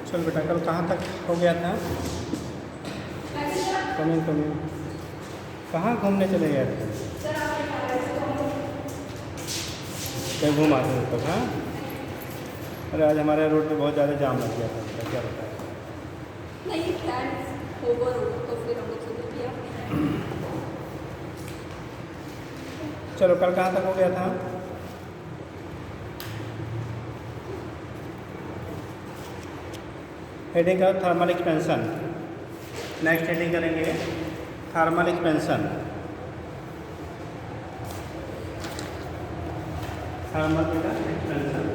चल बेटा, कल कहाँ तक हो गया था? कमिंग कहाँ घूमने चले गए थे? कहीं घूम आते थे तब? हाँ, अरे आज हमारे रोड पे बहुत ज़्यादा जाम लग गया था बेटा, क्या बताया? नहीं, प्लान ओवर हो तो फिर हम लोग शुरू किया। चलो, कल कहाँ तक हो गया था? हेडिंग का थर्मल एक्सपेंशन। नेक्स्ट हेडिंग करेंगे थर्मल एक्सपेंशन। Thermal expansion.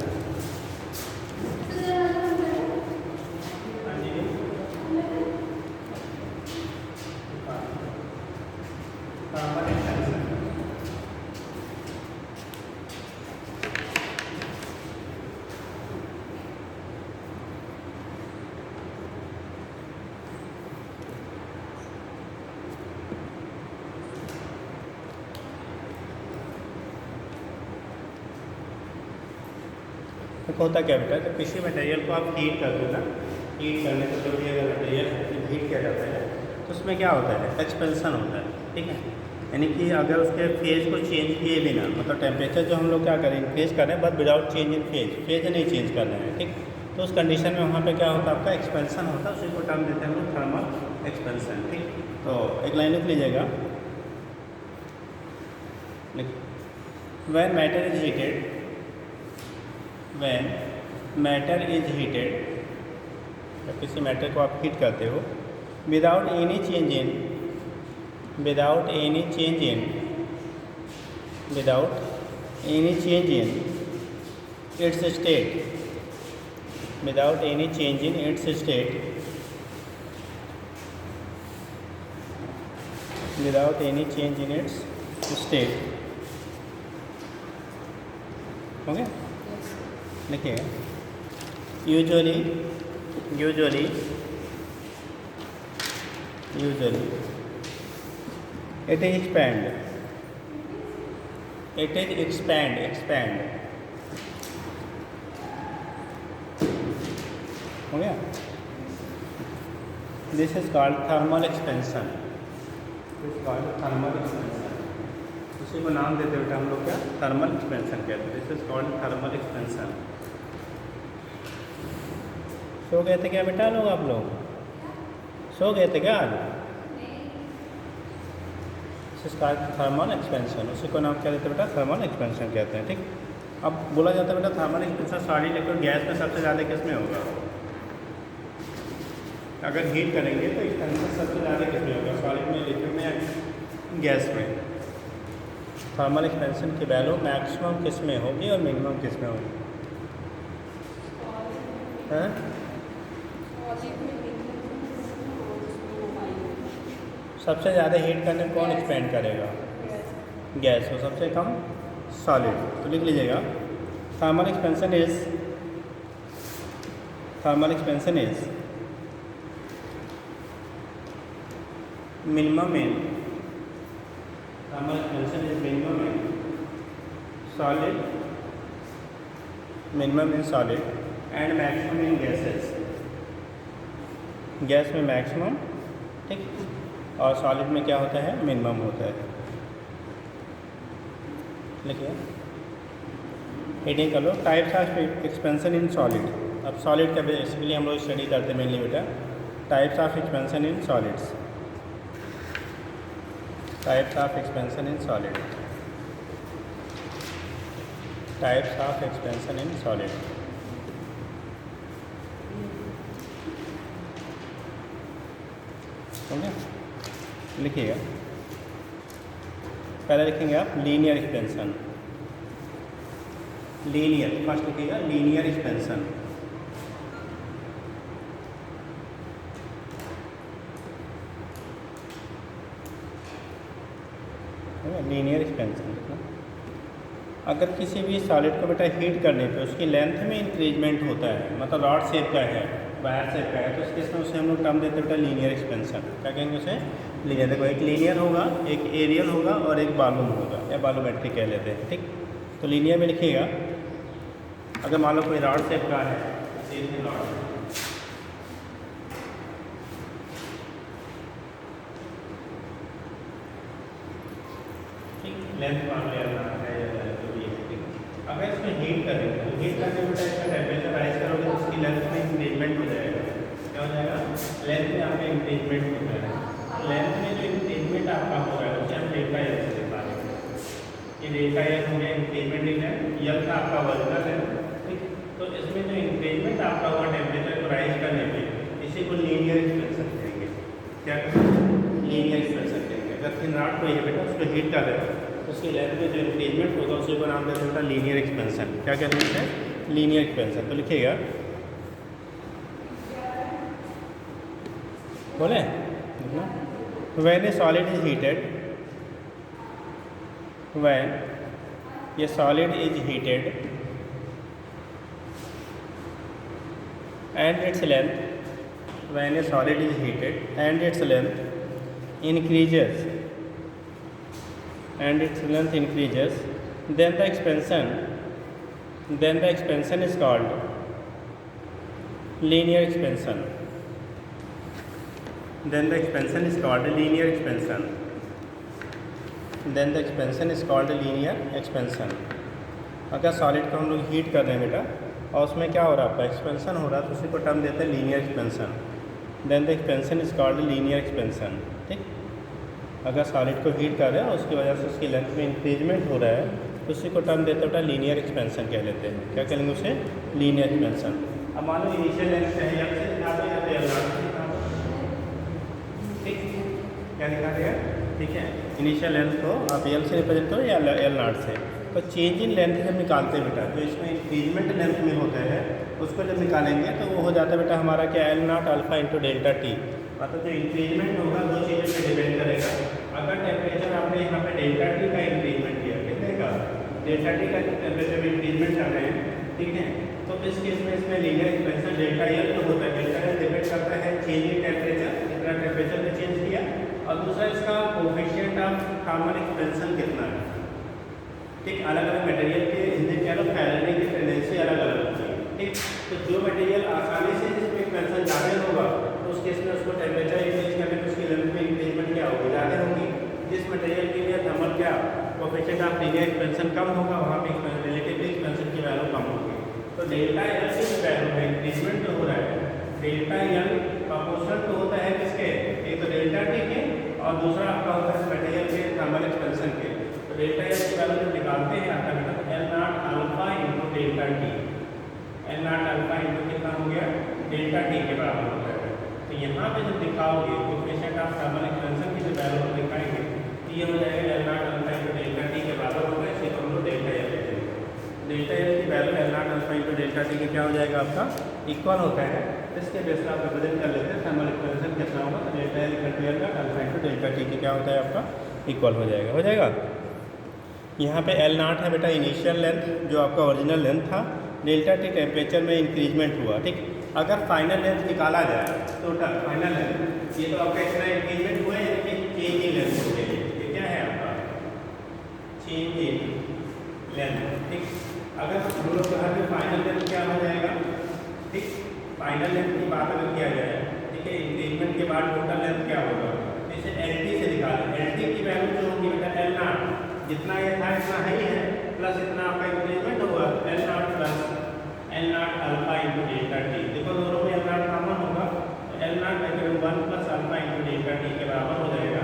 होता क्या बेटा, जब किसी मटेरियल को आप हीट कर दो ना, हीट करने से जो भी अगर मटेरियल हीट किया जाता है तो उसमें क्या होता है? एक्सपेंशन होता है, ठीक है। यानी कि अगर उसके फेज को चेंज किए बिना, मतलब टेम्परेचर जो हम लोग क्या करें, इंक्रीज कर रहे हैं but without change in phase नहीं चेंज कर रहे हैं, ठीक। तो उस कंडीशन में वहाँ पे क्या होता है? आपका एक्सपेंशन होता है, उसी को टर्म देते हैं हम लोग थर्मल एक्सपेंशन, ठीक। तो एक लाइन लिख लीजिएगा, when matter is heated, when matter is heated, जब किसी मैटर को आप हीट करते हो without any change in its state, without any change in its state, without any change in its state, okay. देखिए, यूजुअली it is expand, हो गया। This is called thermal expansion, उसी को नाम देते हुए हम लोग क्या थर्मल एक्सपेंशन कहते हैं। This is called thermal expansion. सो गए थे क्या बेटा लोग? आप लोग सो गए थे क्या आज? थर्मल एक्सपेंशन, उसी को नाम क्या देते हैं बेटा? थर्मल एक्सपेंशन कहते हैं, ठीक। अब बोला जाता है बेटा thermal expansion solid liquid gas में सबसे ज़्यादा किस में होगा? अगर हीट करेंगे तो इस तरह से सबसे ज़्यादा किस में होगा? सॉलिड में, लिक्विड में, या गैस में? थर्मल एक्सपेंशन की वैल्यू मैक्सिमम किस में होगी और मिनिमम किस में होगी? हैं? सबसे ज़्यादा हीट करने में कौन एक्सपेंड करेगा? गैस। और सबसे कम सॉलिड। तो लिख लीजिएगा, thermal expansion is minimum in solid and maximum in gases. Gas में मैक्सिमम, ठीक, और सॉलिड में क्या होता है? मिनिमम होता है। लिखिए, हेडिंग कर लो, types of expansion in solid. अब सॉलिड का बेसिकली हम लोग स्टडी करते हैं मेनली बेटा, types of expansion in solids. Types of expansion in solid, types of expansion in solid. Okay, लिखिएगा। पहले लिखेंगे आप लीनियर एक्सपेंशन। लीनियर फर्स्ट लिखिएगा, लीनियर एक्सपेंशन। Linear expansion. अगर किसी भी सॉलिड को बेटा हीट करने पे उसकी लेंथ में इंक्रीजमेंट होता है, मतलब रॉड शेप का है, वायर शेप का है, तो इस केस में उसे हम लोग टर्म देते बेटा लीनियर एक्सपेंशन। क्या कहेंगे उसे? लीनियर। देखो, एक लीनियर होगा, एक एरियल होगा और एक बालूम होगा, या बालूमेट्रिक कह लेते हैं, ठीक। तो लीनियर में लिखिएगा, अगर मान लो कोई रॉड शेप का है, रॉड लेंथ मान लिया है या जो भी है, ठीक है। अगर इसमें हीट करेंगे तो हीट करने में इसका टेम्परेचर राइज करोगे तो उसकी लेंथ में इंक्रीजमेंट हो जाएगा। क्या हो जाएगा? लेंथ में आपका इंक्रीजमेंट हो जाएगा। लेंथ में जो इंक्रीजमेंट आपका हो रहा है उसे हम डेल्टा एल से दिखा देंगे। ये डेल्टा एल हो गया इंक्रीजमेंट इन लेंथ, यल का आपका वर्जनल है, ठीक। तो इसमें जो इंक्रीजमेंट आपका हुआ टेम्परेचर को राइज करने में इसी को लीनियर एक्सपेंशन कहेंगे। क्या कहेंगे? लीनियर एक्सपेंशन कहेंगे। अगर थिन रॉड कोई है बेटा उसको हीट कर रहे हो तो उसकी लेंथ में जो इंक्रीजमेंट होगा उसी को नाम देते हैं लीनियर एक्सपेंशन। क्या कहते हैं? Linear expansion. तो लिखिएगा, बोले when a solid is heated, when ये solid is heated and its length, when a solid is heated and its length increases, then the expansion is called linear expansion. Then the expansion is called linear expansion. Then the expansion is called linear expansion. अगर solid को हम लोग heat कर रहे हैं बेटा और उसमें क्या हो रहा है आपका एक्सपेंशन हो रहा है तो उसी को टर्म देते हैं linear expansion. Then the expansion is called linear expansion, ठीक। अगर सॉलिड को हीट कर रहे हैं और उसकी वजह से उसकी लेंथ में इंक्रीजमेंट हो रहा है तो उसी को टर्म देते हैं लीनियर एक्सपेंशन कह लेते हैं। क्या कहेंगे उसे? Linear expansion. अब मान लो इनिशियल लेंथ है या से दिखाते हैं या तो एल नॉट से दिखाते हैं, ठीक। क्या दिखाते हैं? ठीक है, इनिशियल लेंथ को आप एल से रिप्रेजेंट करो या एल नॉट से। तो चेंज इन लेंथ जब निकालते हैं बेटा, जो इसमें इंक्रीजमेंट लेंथ में होता है उसको जब निकालेंगे तो वो हो जाता है बेटा हमारा क्या, L nought alpha into delta T. मतलब जो इंक्रीजमेंट होगा दो चीज़ों पर डिपेंड करेगा। अगर टेम्परेचर आपने यहाँ पे डेल्टा टी का इंक्रीजमेंट किया, कितने का? डेल्टा टी का टेम्परेचर में इंक्रीजमेंट कर रहे हैं, ठीक है। तो इस केस में इसमें लीनियर एक्सपेंशन डेल्टा एल जो होता है, डेल्टा एल डिपेंड करता है चेंज इन टेम्परेचर, कितना टेम्परेचर में चेंज किया, और दूसरा इसका कोफिशिएंट ऑफ थर्मल एक्सपेंशन कितना है, ठीक। अलग अलग मटेरियल के हिंदी कह लो फैलने की टेंडेंसी अलग अलग होती है, ठीक। तो जो मटेरियल आसानी से जिसमें एक्सपेंशन ज़्यादा होगा तो उस केस में उसको टेम्परेचर इंक्रीज करने पर उसकी लेंथ में इंक्रीजमेंट क्या होगी, ज़्यादा होगी। जिस मटेरियल के लिए थर्मल क्या कोफिशिएंट ऑफ लीनियर एक्सपेंशन कम होगा वहाँ पे रिलेटिवली एक्सपेंशन की वैल्यू कम होगी। तो डेल्टा एल की जो वैल्यू है इंक्रीजमेंट जो हो रहा है, डेल्टा एल प्रोपोर्शनल तो होता है किसके, एक तो डेल्टा टी के और दूसरा आपका होता है मटेरियल के थर्मल एक्सपेंशन के। तो डेल्टा एल की वैल्यू जब निकालते हैं आपका मतलब L nought alpha into delta T, L nought alpha into कितना हो गया, डेल्टा टी के बराबर होता है। तो यहाँ पे जब दिखाओगे कोफिशिएंट ऑफ थर्मल एक्सपेंशन की जो वैल्यू हम दिखाएंगे तो ये हो जाएगा L nought alpha into delta T के बराबर होगा, इसे हम लोग डेल्टा एल कहते हैं। डेल्टा एल की value L nought alpha into delta T के क्या हो जाएगा आपका, इक्वल होता है। इसके बेस पर आप रिप्रेजेंट कर लेते हैं थर्मल एक्सपेंशन कितना होगा, तो delta L equal to L nought alpha into delta T के क्या होता है आपका, इक्वल हो जाएगा। यहाँ पे एल नॉट है बेटा इनिशियल लेंथ जो आपका ओरिजिनल लेंथ था, डेल्टा टी टेम्परेचर में इंक्रीजमेंट हुआ, ठीक। अगर फाइनल लेंथ निकाला जाए टोटल फाइनल लेंथ, ये तो आपका इतना इंक्रीजमेंट हुआ है यानी चेंज इन लेंथ हो गया, ये क्या है आपका चेंज इन लेंथ, ठीक। अगर हम लोग कहा कि फाइनल लेंथ क्या हो जाएगा, ठीक। फाइनल लेंथ की बात अगर किया जाए, ठीक है, इंक्रीजमेंट के बाद टोटल लेंथ क्या होगा, इसे एल टी से निकालें। एल टी की वैल्यू जो होगी बेटा एल नॉट, जितना ये था इतना है ही है, प्लस इतना आपका इंक्रीजमेंट होगा L not plus L nought alpha into delta T. देखो दोनों में एल नॉट कॉमन होगा तो L not vector 1 plus alpha into delta T के बराबर हो जाएगा।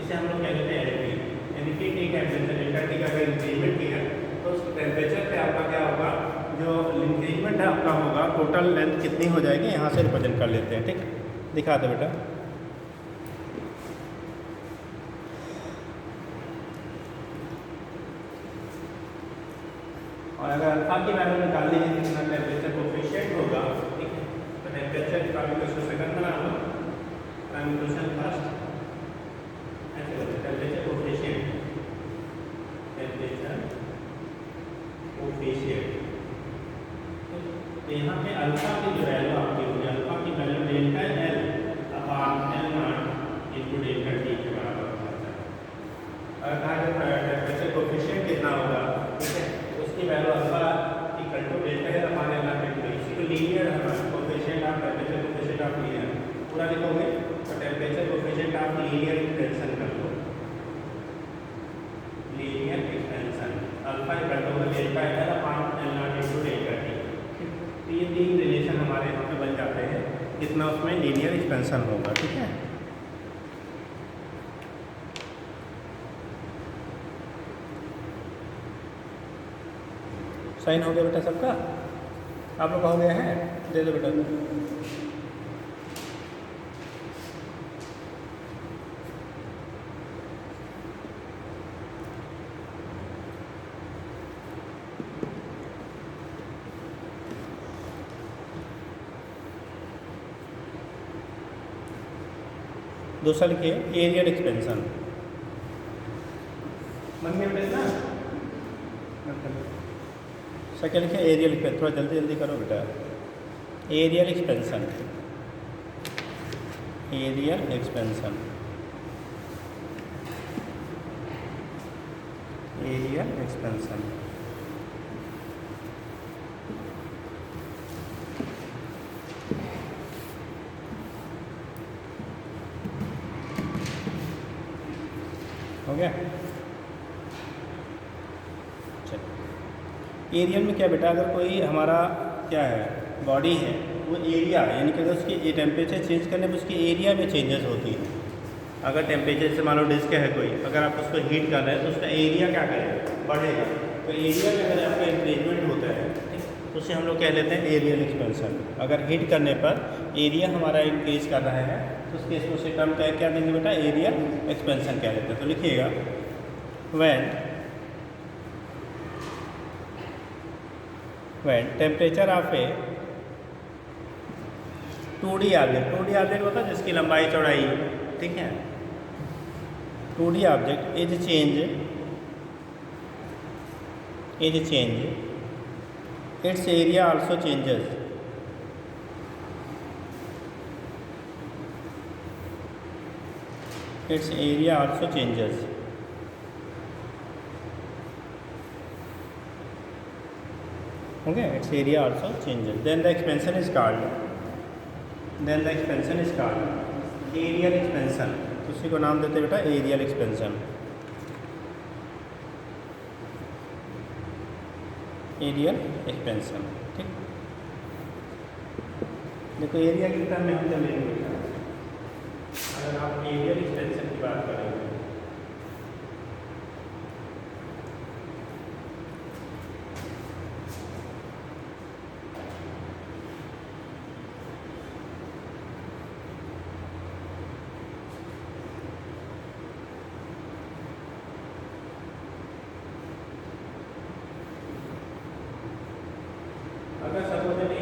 इसे हम लोग कह देते हैं एल टी, यानी कि टी टेम्परेचर डेल्टा टी का अगर इंक्रीजमेंट किया तो उस टेम्परेचर पे आपका क्या होगा, जो इंक्रीजमेंट है आपका होगा टोटल लेंथ कितनी हो जाएगी, यहाँ से रिप्रेजेंट कर लेते हैं, ठीक। दिखा दो बेटा, और अगर अल्फा की वैल्यू निकालनी है कितना टेम्परेचर कोफिशिएंट होगा, ठीक है। तो टेम्परेचर का क्वेश्चन सेकंड बना लो, क्वेश्चन फर्स्ट ऐसे टेम्परेचर कोफिशिएंट, टेम्परेचर कोफिशिएंट। तो यहाँ पे अल्फा की जो वैल्यू आपकी होगी, अल्फा की value delta L upon L nought into delta T के बराबर होता है। अगर टेम्परेचर कोफिशिएंट कितना होगा, ठीक है, उसकी value alpha equal to delta L upon L nought into, इसी को linear coefficient of temperature coefficient of linear पूरा लिखोगे तो temperature coefficient of linear expansion कर लो, लीनियर कितना उसमें लीनियर एक्सपेंशन होगा। ठीक है, साइन हो गया बेटा सबका? आप लोग हो गया है? दे दो बेटा। दूसरा लिखिए एरियल एक्सपेंशन। मन में बेटा सेकेंड लिखिए एरियल एक्सपेंशन। थोड़ा जल्दी जल्दी करो बेटा। Areal expansion, areal expansion, areal expansion. हो गया? एरियल में क्या बेटा, अगर कोई हमारा क्या है बॉडी है, वो एरिया यानी कि अगर उसकी टेम्परेचर चेंज करने पर उसकी एरिया में चेंजेस होती है। अगर टेम्परेचर से मान लो डिस्क है कोई, अगर आप उसको हीट कर रहे हैं तो उसका एरिया क्या करेगा, बढ़ेगा। तो एरिया में अगर आपका इंक्रीजमेंट होता है तो उसे हम लोग कह लेते हैं एरियल एक्सपेंशन। अगर हीट करने पर एरिया हमारा इंक्रीज कर रहा है तो उस केस में उसे टर्म क्या देंगे बेटा, एरियल एक्सपेंशन कह लेते हैं। तो लिखिएगा when temperature of a 2D object होता है जिसकी लंबाई चौड़ाई, ठीक है, 2D object is change it's area also changes. It's area also changes. Okay, its area also changes. Then the expansion is called aerial expansion। उसी को नाम देते बेटा एरियल एक्सपेंशन। एरियल एक्सपेंशन, ठीक। देखो एरिया की टर्म में हम जब लेंगे बेटा, अगर आप एरियल एक्सपेंशन की बात करेंगे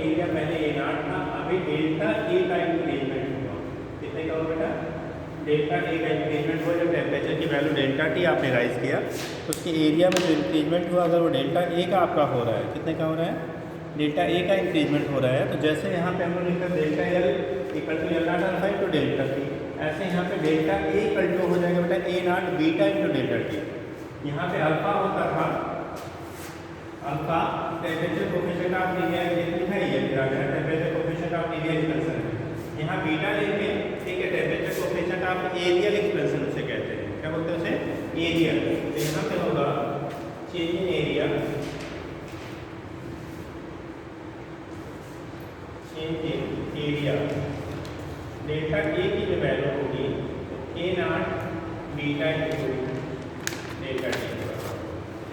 एरिया पहले A0 था, अभी डेल्टा ए का इंक्रीजमेंट हुआ। कितने का हुआ बेटा, डेल्टा ए का इंक्रीजमेंट हुआ। जब टेम्परेचर की वैल्यू डेल्टा टी आपने राइज किया तो उसके एरिया में जो इंक्रीजमेंट हुआ, अगर वो डेल्टा ए का आपका हो रहा है, कितने का हो रहा है, डेल्टा ए का इंक्रीजमेंट हो रहा है, तो जैसे यहाँ पे हम लोग लिखते हैं delta L equal to L nought alpha into delta T, ऐसे यहाँ पे डेल्टा ए इक्वल टू हो जाएगा बेटा A naught beta into delta T. यहाँ पे अल्फा होता था, alpha temperature coefficient of linear लिखा ही है, temperature coefficient of linear expansion है। यहाँ बीटा लेंगे, ठीक है, temperature coefficient of areal expansion उसे कहते हैं। क्या बोलते हैं उसे, एरियल। तो यहाँ पे होगा change in area, change in area, delta A की जो वैल्यू होगी तो A naught beta into delta T,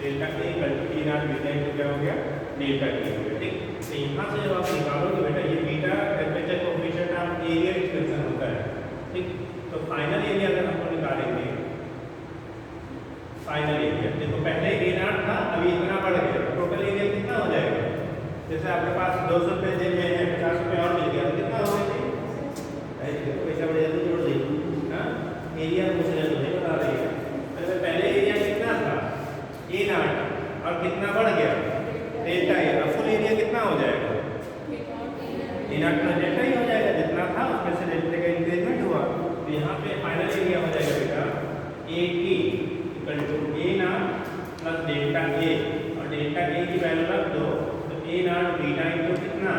delta A equal to A naught beta into क्या हो गया, डेल्टा टी हो गया, ठीक। तो यहाँ से जब आप निकालोगे बेटा, ये beta temperature coefficient of areal expansion होता है, ठीक। तो फाइनल एरिया अगर हमको निकालेंगे, फाइनल एरिया देखो पहले ए नॉट था, अभी इतना बढ़ गया, तो टोटल एरिया कितना हो जाएगा। जैसे आपके पास 200 रुपये जेब में है, 50 रुपये और मिल गया तो कितना हो गया, पैसा बढ़ जल्दी जोड़ देंगे। हाँ, एरिया मुझे नहीं बता रही है, पहले एरिया कितना था ए नॉट और कितना बढ़ गया डेल्टा ए, अब फुल एरिया कितना हो जाएगा, ए नॉट प्लस डेल्टा ही हो जाएगा, जितना था उसमें से डेल्टा का इंक्रीजमेंट हुआ। तो यहाँ पे फाइनल एरिया हो जाएगा बेटा A T equal to A naught plus delta A, और डेल्टा ए की वैल्यू रख दो तो ए नॉट बीटा इंटू कितना,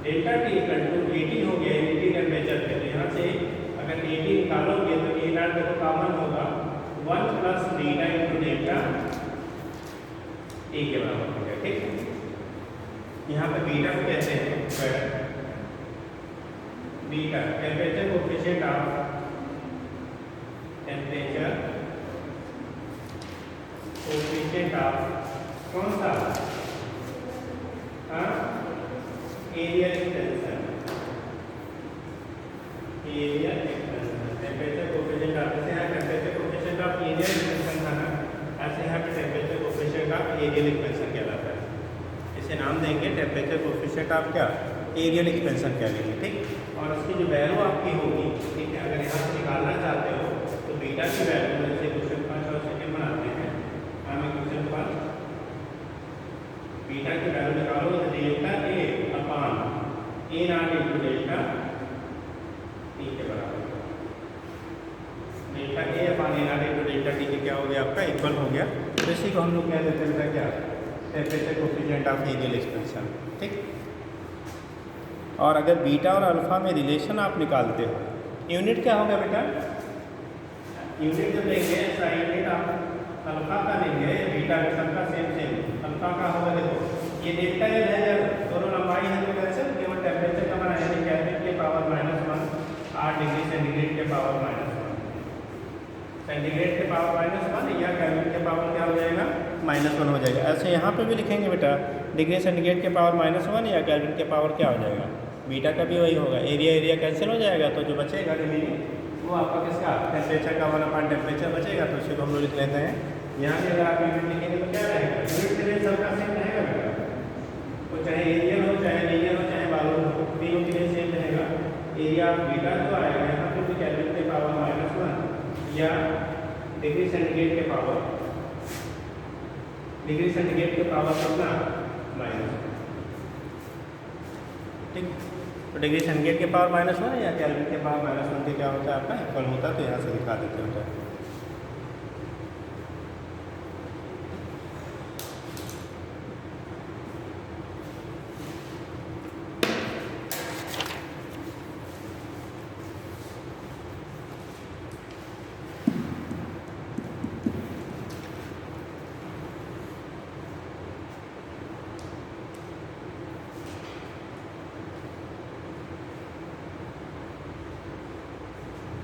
delta T equal to A T हो गया, ए टी टेम्परेचर पे। तो यहाँ से अगर ए टी निकालोगे तो ए नॉट देखो कॉमन होगा, 1 plus beta into delta A के बराबर हो गया, ठीक। यहाँ पे बीटा को कहते हैं beta temperature coefficient of temperature coefficient of कौन सा area expansion temperature coefficient of जैसे यहाँ temperature coefficient of area expansion था ना, ऐसे यहाँ पे temperature coefficient of areal expansion कहलाता है। इसे नाम देंगे टेम्परेचर कोफिशिएंट ऑफ क्या एरियल एक्सपेंशन कह लेंगे, ठीक। और उसकी जो वैल्यू आपकी होगी, ठीक है, अगर यहाँ से निकालना चाहते हो तो बीटा की वैल्यू जैसे क्वेश्चन 5 और सेकेंड बनाते हैं, हम क्वेश्चन 5 बीटा की वैल्यू निकालो तो delta A upon A not into delta T के बराबर। Delta A upon A not into delta T के क्या हो गया आपका इक्वल हो गया। तो इसी को हम लोग कह देते हैं क्या temperature coefficient of areal expansion, ठीक। और अगर बीटा और अल्फा में रिलेशन आप निकालते हो, यूनिट क्या होगा बेटा, यूनिट जब लेंगे ऐसा यूनिट आप अल्फा का लेंगे बीटा का सबका सेम अल्फा का होगा। देखो ये डेल्टा एल है, दोनों लंबाई है तो कैंसिल, केवल टेम्परेचर का बना है केल्विन के पावर -1 8 डिग्री सेंटीग्रेड के पावर -1 सेंटीग्रेड के पावर -1 या केल्विन के पावर क्या हो जाएगा -1 हो जाएगा। ऐसे यहाँ पे भी लिखेंगे बेटा डिग्री सेंटीग्रेड के पावर -1 या केल्विन के पावर क्या हो जाएगा बीटा का भी वही होगा। एरिया कैंसिल हो जाएगा तो जो बचेगा रिमेनिंग वो आपका किसका टेम्परेचर का 1 टेम्परेचर बचेगा। तो उसी को हम लोग लिख लेते हैं। यहाँ भी अगर आप यूनिट लिखेंगे तो क्या रहेगा, यूनिट के लिए सबका सेम रहेगा बेटा, तो चाहे एरियल हो चाहे लीनियर हो चाहे बालून हो, तीनों के लिए सेम रहेगा। एरिया ऑफ बीटा जो आएगा यहाँ पर भी केल्विन के पावर -1 या डिग्री सेंटीग्रेड के पावर कितना -1, ठीक। तो डिग्री सेंटीग्रेड के पावर -1 या केल्विन के पावर -1 के क्या होता है आपका इक्वल होता है। तो यहाँ से दिखा देते होता है।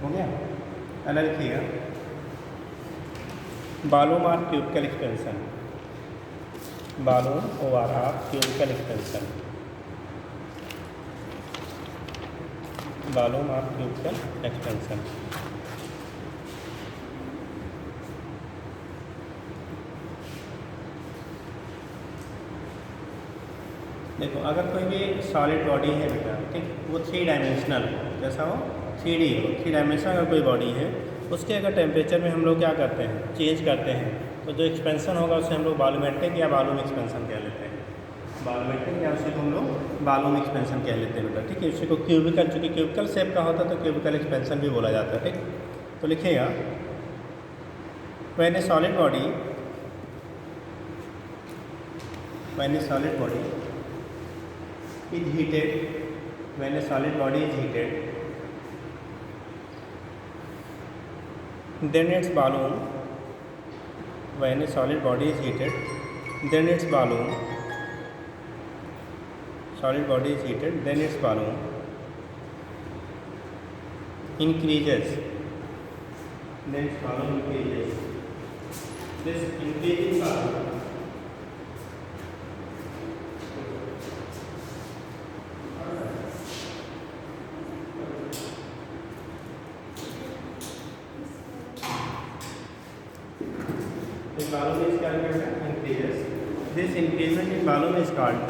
हो गया। अलग लिखिएगा volume of cubical expansion, volume over of cubical expansion, volume of cubical expansion. देखो अगर कोई भी सॉलिड बॉडी है बेटा, ठीक, वो 3 डायमेंशनल हो, जैसा हो 3D हो, 3 डायमेंशनल अगर कोई बॉडी है उसके अगर टेम्परेचर में हम लोग क्या करते हैं चेंज करते हैं तो जो एक्सपेंशन होगा उसे हम लोग बालूमेट्रिक या बालूम एक्सपेंशन कह लेते हैं। बालूमेट्रिक या उसी को हम लोग बालूम एक्सपेंशन कह लेते हैं बेटा, ठीक है। उसी को क्यूबिकल, चूँकि क्यूबिकल शेप का होता है तो क्यूबिकल एक्सपेंशन भी बोला जाता है, ठीक। तो लिखिएगा when a solid body is heated, when a solid body is heated, then its balloon, when a solid body is heated, then its balloon, solid body is heated, then its balloon increases, then its balloon increases. This increasing balloon balloon is called increases. This increment in balloon is called,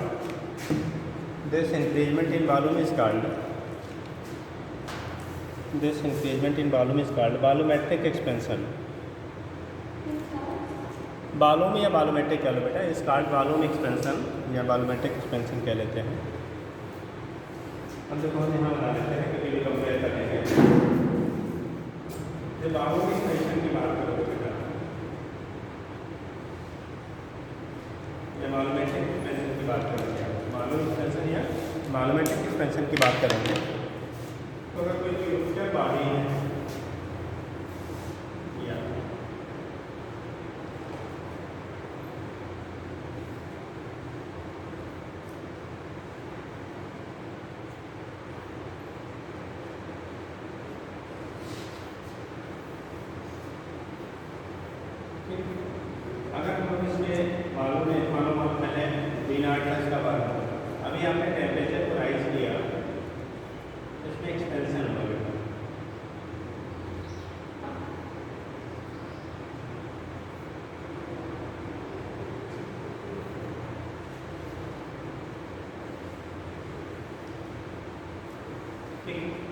this increment in balloon is called, this increment in balloon is called volumetric expansion. Volume या volumetric कह लो बेटा, इस called बालूम expansion या बालूमेट्रिक expansion कह लेते हैं। हम देखो हम यहाँ बना लेते हैं क्योंकि कंपेयर करेंगे। जब बालूम एक्सपेंशन की बात करो बेटा या बालूमेट्रिक एक्सपेंशन की बात करेंगे, बालूम एक्सपेंशन या बालूमेट्रिक एक्सपेंशन की बात करेंगे तो अगर कोई क्यूबिकल बॉडी है या V0 था इसका बारह। अभी आपने टेम्परेचर को राइज किया, इसमें एक्सपेंशन होगा बेटा।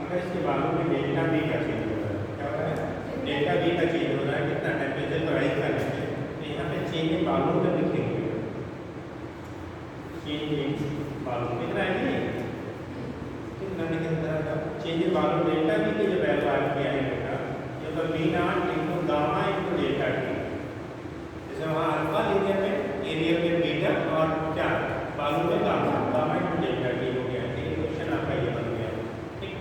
अगर इसके बालों में डेल्टा बी का चेंज हो रहा है, क्या हो रहा है? डेल्टा बी का चेंज हो रहा है, कितना टेम्परेचर को राइज करने से, तो यहाँ पे चेंज इन बालों में लिखेंगे, चेंज इन बालों में कितना है नहीं कितना लिखा था, चेंज इन बालों डेल्टा बी की जो वैल्यू आ किया है बेटा, ये तो V0 into gamma into delta T. जैसे वहाँ अल्फा लिखे में एरिया में बीटा और क्या बालों में gamma, gamma into delta T हो गया। ठीक है, क्वेश्चन आपका ये बन गया। ठीक,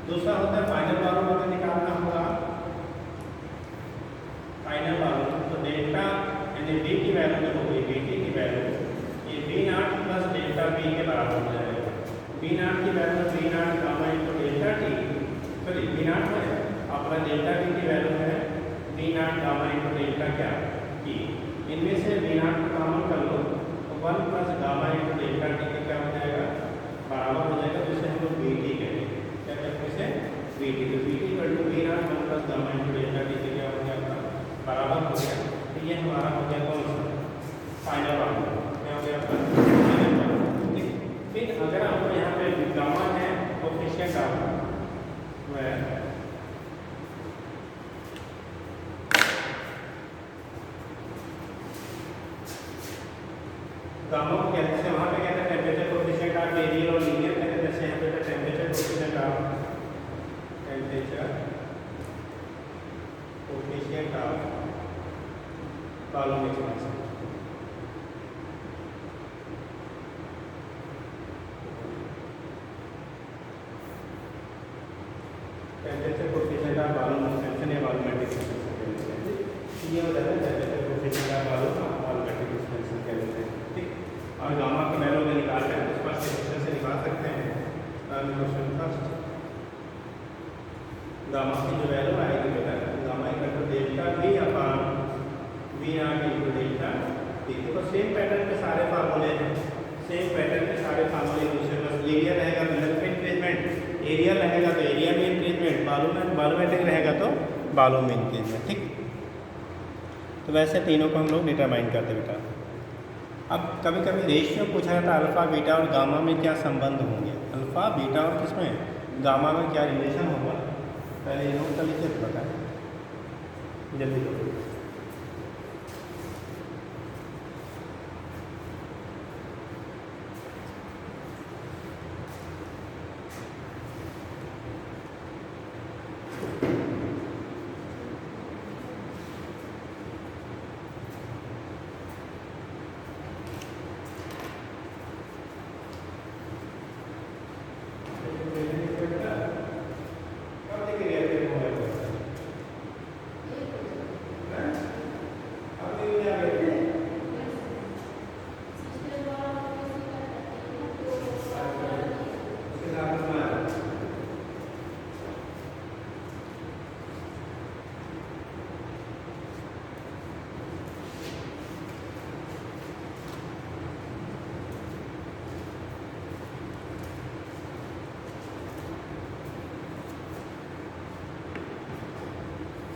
दूसरा होता है फाइनल बालों में निकालना होगा, फाइनल बालों तो डेल्टा यानी बी की वैल्यू जो होगी, बीटी की वैल्यू ये V0 प्लस डेल्टा बी के बराबर हो जाएगा। V0 की value V0 gamma into delta T, sorry V0 है अपना डेल्टा बी की वैल्यू है V0 गामा इंटू डेल्टा क्या टी। इनमें से V0 को कॉमन कर लो तो 1 plus gamma into delta T का क्या हो जाएगा, बराबर हो जाएगा, जिसे हम लोग VT कहेंगे। क्या कहते हैं VT, तो VT equal to V0 1 plus gamma into delta T से क्या हो जाएगा, बराबर हो गया। तो ये हमारा हो गया कौन सा फाइनल वाला, क्या हो गया आपका फाइनल वाला। फिर अगर आपको यहाँ पे गामा है कोएफिशिएंट आपका वह गामा को कहते हैं, वहाँ पे कहते हैं टेम्परेचर कोएफिशिएंट ऑफ रेडियल और लीनियर कहते हैं, जैसे यहाँ पे टेम्परेचर कोएफिशिएंट ऑफ बालों में एक्सपेंशन। टेम्परेचर कोएफिशिएंट ऑफ बालों में एक्सपेंशन या वॉल्यूमेट्रिक एक्सपेंशन, ये हो जाता है टेम्परेचर कोएफिशिएंट ऑफ बालों का वॉल्यूमेट्रिक एक्सपेंशन कहते हैं। ठीक, और गामा की वैल्यू में निकाल कर उस पर क्वेश्चन से निकाल सकते हैं। क्वेश्चन फर्स्ट, गामा की जो वैल्यू आएगी बेटा, gamma equal to delta B upon V0 into delta T. देखो सेम पैटर्न के सारे फार्मूले हैं, सेम पैटर्न के सारे फार्मूले दूसरे, बस एरिया रहेगा तो लेंथ में इंक्रीजमेंट, एरिया रहेगा तो एरिया में इंक्रीजमेंट, बालोमेट्रिक रहेगा तो बालों में इंक्रीजमेंट। ठीक, तो वैसे तीनों को हम लोग डिटरमाइन करते बेटा। अब कभी कभी रेशियो पूछा जाता है अल्फ़ा बीटा और गामा में क्या संबंध होंगे, अल्फ़ा बीटा और किसमें गामा में क्या रिलेशन होगा, पहले नोट कर लीजिए तो बताएं जल्दी करो।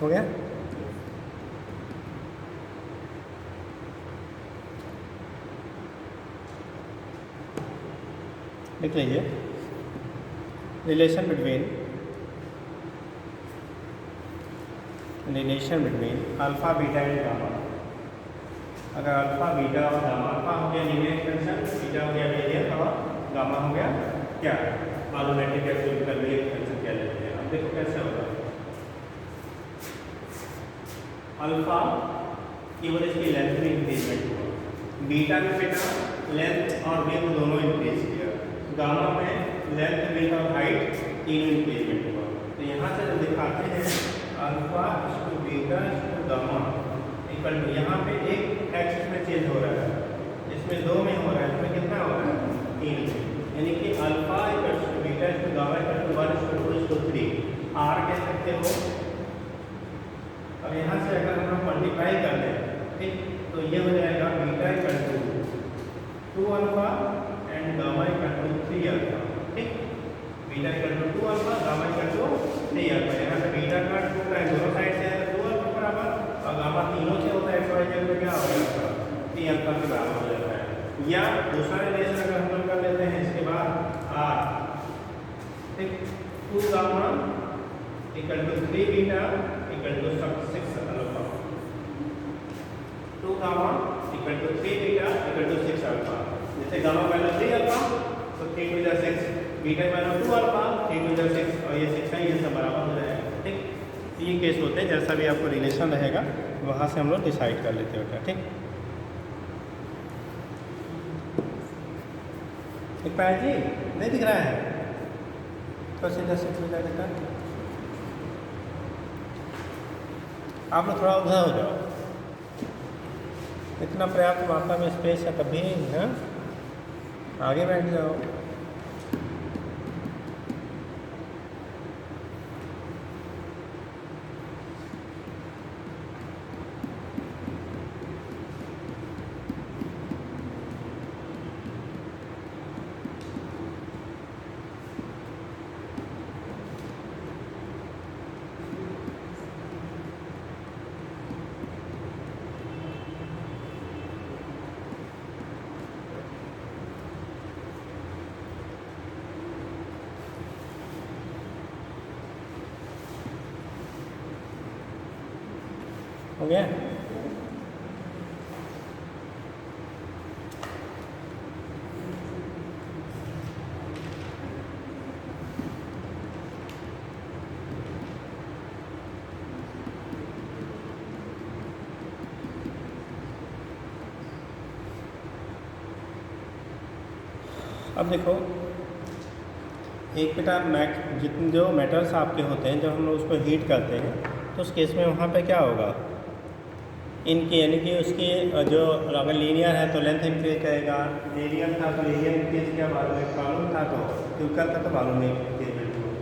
हो गया, लिख लीजिए relation between alpha beta and gamma. अगर अल्फ़ा बीटा और गामा, अल्फ़ा हो गया लीनियर एक्सपेंशन, बीटा हो गया रेडियल और गामा हो गया क्या वॉल्यूमेट्रिक एक्सपेंशन कह लेते हैं। अब देखो कैसे होगा, अल्फ़ा केवल इसकी लेंथ में इंक्रीजमेंट हुआ, बीटा में बेटा लेंथ और विड्थ दोनों इंक्रीज किया, गामा में लेंथ विड्थ और हाइट तीनों इंक्रीजमेंट हुआ। तो यहाँ से जब दिखाते हैं अल्फ़ा इसको बीटा इसको गामा इक्वल टू, यहाँ पे एक एक्सिस में चेंज हो रहा है, इसमें दो में हो रहा है, इसमें कितना हो रहा है तीन में, यानी कि अल्फ़ा इक्वल टू बीटा इसको गामा इक्वल टू 1 इसको 2 इसको 3 आर कह सकते हो। अब यहाँ से अगर हम मल्टीप्लाई कर दें, ठीक, तो ये हो जाएगा beta equal to 2 alpha and gamma equal to 3 alpha. ठीक, beta equal to 2 alpha, gamma equal to 3 alpha. यहाँ पे बीटा का 2 का दोनों साइड से है 2 अल्फा बराबर, और गामा तीनों से होता है तो क्या हो जाएगा 3 अल्फा के बराबर हो जाता है। या दूसरा रिलेशन अगर हम लोग कर लेते हैं इसके बाद आर, ठीक, 2 gamma equal to 3 beta equal to 6 alpha. 2 gamma equal to 3 beta equal to 6 alpha. जैसे गामा वैल्यू 3 अल्फा तो 3 to 6, beta value 2 alpha 3 to 6, और ये 6 है, ये सब बराबर हो जाएगा। ठीक, ये केस होते हैं, जैसा भी आपको रिलेशन रहेगा वहाँ से हम लोग डिसाइड कर लेते होते हैं। ठीक, एक पाया जी नहीं दिख रहा है तो सीधा सीधा हो जाएगा। आप लोग थोड़ा उधर हो जाओ, इतना पर्याप्त मात्रा में स्पेस है तभी है, आगे बैठ जाओ। हो गया? अब देखो, एक बेटा जितने जो मेटल्स आपके होते हैं जब हम लोग उसको हीट करते हैं तो उस केस में वहाँ पे क्या होगा, इनकी यानी कि उसकी जो अगर लीनियर है तो लेंथ इंक्रीज करेगा, रेडियल था तो रेडियल इंक्रीज किया, कॉलम था तो ट्यूबकल था तो कॉलम में इंक्रीजमेंट हुआ।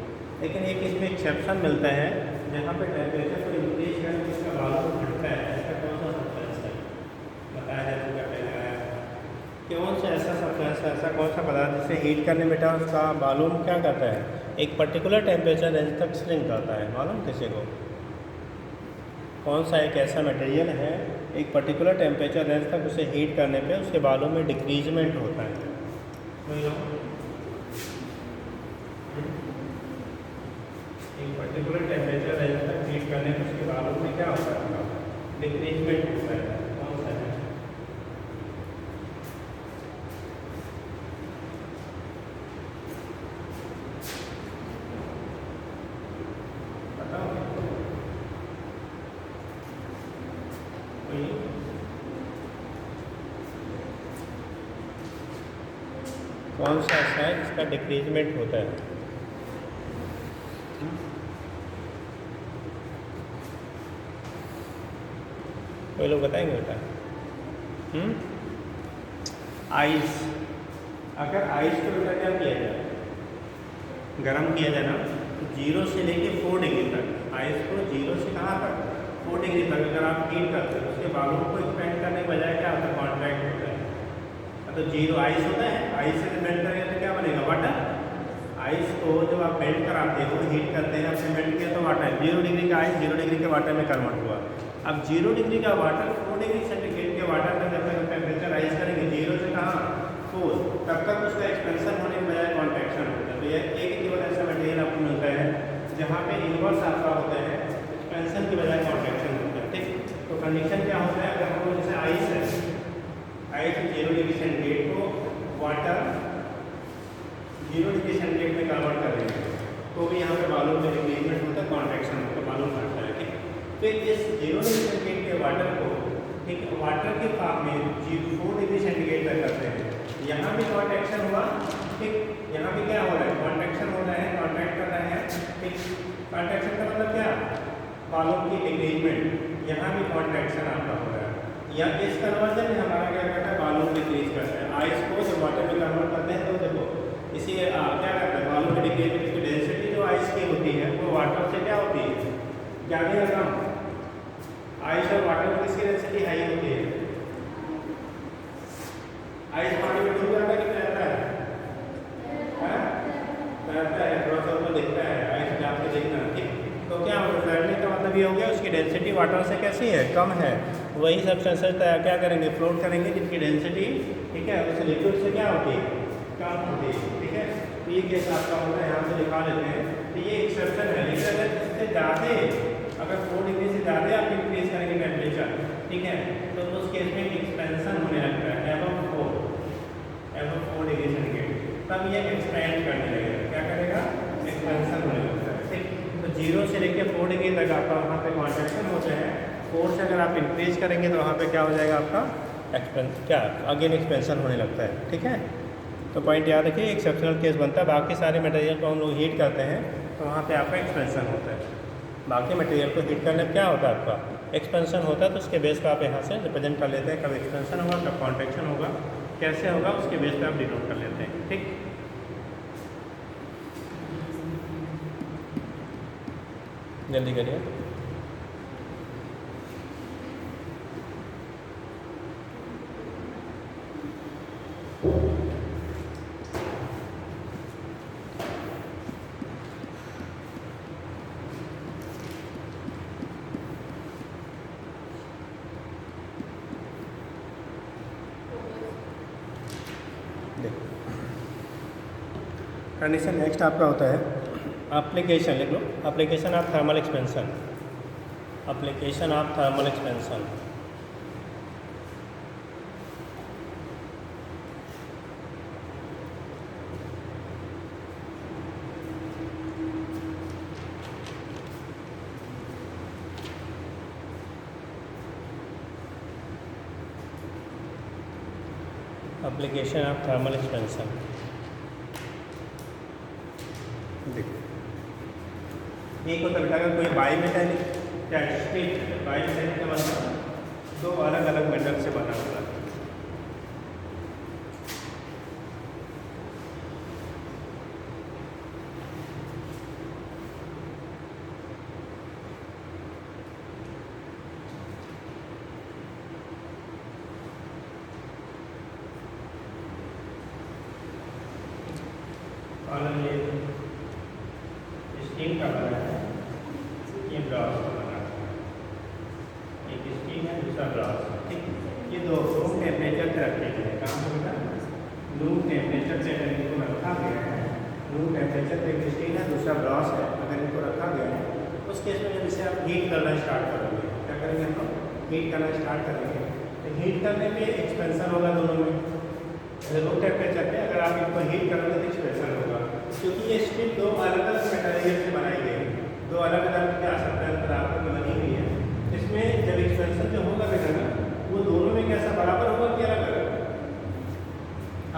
लेकिन एक इसमें एक्सेप्शन मिलता है जहाँ पे टेम्परेचर को इंक्रीज करके इसका कॉलम घटता है। ऐसा कौन सा सब्सटेंस है बताया जा चुका है, कौन सा ऐसा सब्सटेंस है, ऐसा कौन सा पदार्थ जिसे हीट करने बेटा उसका वॉल्यूम क्या करता है, एक पर्टिकुलर टेम्परेचर रेंज तक स्विंग करता है। मालूम किसी को कौन सा एक ऐसा मटेरियल है एक पर्टिकुलर टेम्परेचर रेंज तक उसे हीट करने पे उसके बालों में डिक्रीजमेंट होता है। एक पर्टिकुलर टेम्परेचर रेंज तक हीट करने पे उसके बालों में क्या होता है, डिक्रीजमेंट होता है। कौन सा है? कौन सा ऐसा है जिसका डिक्रीजमेंट होता है? कोई लोग बताएंगे बेटा? आइस, अगर आइस को बेटा क्या किया जाए, गर्म किया जाए ना, तो 0 से लेके 4 डिग्री तक, आइस को 0 से कहाँ तक 4 डिग्री तक अगर आप हीट करते हो उसके बालों को एक्सपेंड करने के बजाय क्या होता है, कॉन्ट्रैक्ट होता है। तो 0 आइस होता है, आइस से मेल्ट करेंगे तो क्या बनेगा, वाटर। आइस को जब आप मेल्ट कराते हो हीट करते हैं, आपने मेल्ट किया तो वाटर, 0 डिग्री का आइस 0 डिग्री के वाटर में कन्वर्ट हुआ। अब 0 डिग्री का वाटर 4 डिग्री सेंटीग्रेड के वाटर में जब तक टेम्परेचर राइज करेंगे 0 से कहाँ 4, तब तक उसका एक्सपेंशन होने के बजाय कॉन्ट्रैक्शन होता है। तो यह एक केवल ऐसा मटेरियल आपको मिलता है जहाँ पे इन्वर्स आपका होता है, एक्सपेंशन की बजाय कॉन्ट्रैक्शन होता है। ठीक, तो कंडीशन क्या होता है, अगर हम लोग जैसे आइस है, आइस 0 डिग्री सेंटीग्रेड को वाटर 0 डिग्री सेंटीग्रेड में कन्वर्ट कर देंगे तो भी यहाँ पे बालू में डिक्रीजमेंट होता है, कॉन्ट्रैक्शन होता है, बालू बढ़ता है। ठीक, फिर इस 0 डिग्री सेंटीग्रेड के वाटर को, ठीक, वाटर के फॉर्म में 4 डिग्री सेंटीग्रेड तक करते हैं। यहाँ भी कॉन्ट्रैक्शन हुआ, ठीक, यहाँ भी क्या हो रहा है, कॉन्ट्रैक्शन हो रहा है, कॉन्ट्रैक्ट कर रहे हैं। ठीक, कॉन्ट्रैक्शन का मतलब क्या, बालू की डिक्रीजमेंट, यहाँ भी कॉन्ट्रैक्शन आपका हो रहा है। या इस कन्वर्जन में हमारा क्या करता है, बालू डिक्रीज करता है। आइस को जब वाटर में कन्वर्ट करते हैं तो देखो इसी क्या करता है, बालू में डिक्रीज की डेंसिटी जो आइस की होती है वो वाटर से क्या होती है, ज़्यादा या कम। आइस और वाटर में किसकी डेंसिटी हाई होती है, आइस पानी में डूब जाता है वाटर से कैसी है, कम है। वही सब्सटेंसेस क्या करेंगे, फ्लोट करेंगे जिनकी डेंसिटी, ठीक है, उस लिक्विड से क्या होती है, कम होती है, ठीक है। तो ये केस आपका होगा, यहाँ से दिखा देते हैं। तो ये एक्सेप्शन है, लेकिन अगर इससे ज़्यादा, अगर 4 डिग्री से ज़्यादा आप इंक्रीज करेंगे टेम्परेचर, ठीक है, तो उस केस में एक्सपेंशन होने लगता है एबव 4 डिग्री सेंटीग्रेड, तब ये एक्सपेंड करने लगेगा, क्या करेगा, एक्सपेंशन होने लगता है, ठीक। तो 0 से लेकर 4 डिग्री तक आपका वहाँ पे कॉन्ट्रैक्शन होते हैं। 4 से अगर आप इंक्रीज करेंगे तो वहाँ पे क्या हो जाएगा आपका अगेन एक्सपेंशन होने लगता है, ठीक है। तो पॉइंट याद रखिए, एक्सेप्शनल केस बनता है। बाकी सारे मटेरियल को हम लोग हीट करते हैं तो वहाँ पे आपका एक्सपेंशन होता है। बाकी मटेरियल को हीट करने में क्या होता है, आपका एक्सपेंशन होता है। तो उसके बेस पर आप यहाँ से रिप्रेजेंट कर लेते हैं, कब एक्सपेंशन होगा, कब कॉन्ट्रैक्शन होगा, कैसे होगा, उसके बेस पर आप डिनोट कर लेते हैं, ठीक। जल्दी करिए। कंडीशन नेक्स्ट आपका होता है एप्लीकेशन, लिख लो। Application of thermal expansion, application of thermal expansion. Application of thermal expansion, एक होता बेटा अगर कोई बाईमेटालिक या स्टील, बाईमेटालिक का मतलब 2 अलग अलग मेटल से बना हुआ है। और ये स्टील का बना है, ये ब्रास का बना है, एक स्टील है, दूसरा ब्रास, ठीक। ये दो रूम टेम्परेचर पे रखे गए हैं, कहाँ पे बेटा, रूम टेम्परेचर पे अगर इनको रखा गया है, रूम टेम्परेचर पे एक स्टील है, दूसरा ब्रास है, अगर इनको रखा गया है, उस केस में जब इसे आप हीट करना स्टार्ट करोगे, क्या करेंगे हम, हीट करना स्टार्ट करेंगे। तो हीट करने पे एक्सपेंशन होगा दोनों में। रूम टेम्परेचर पे अगर आप इनको हीट करोगे तो एक्सपेंशन होगा, क्योंकि ये स्टील 2 अलग अलग मटेरियल से बनाई गई है, 2 अलग अलग क्या पदार्थों की बनी हुई है। इसमें जब एक्सपेंशन जो होगा बेटा ना, वो दोनों में कैसा बराबर होगा कि अलग अलग।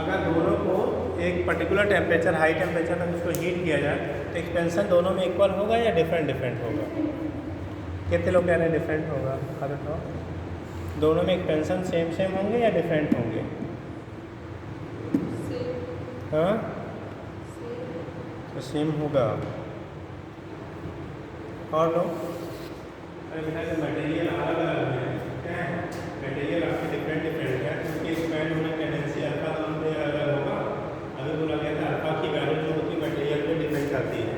अगर दोनों को एक पर्टिकुलर टेम्परेचर, हाई टेम्परेचर तक उसको हीट किया जाए तो एक्सपेंशन दोनों में इक्वल होगा या डिफरेंट होगा। कितने लोग कह रहे हैं डिफरेंट होगा, हाँ बताओ। दोनों में एक्सपेंशन सेम होंगे या डिफरेंट होंगे, हाँ तो सेम होगा। और लोग, अरे बेटा जो मटेरियल अलग अलग है, क्या है, मटेरियल आपके डिफरेंट है, क्योंकि एक्सपेंड होने की टेंडेंसी अल्फा दोनों पे अलग होगा। अभी बोला गया था अल्फा की वैल्यू जो होती है मटेरियल पे डिपेंड करती है।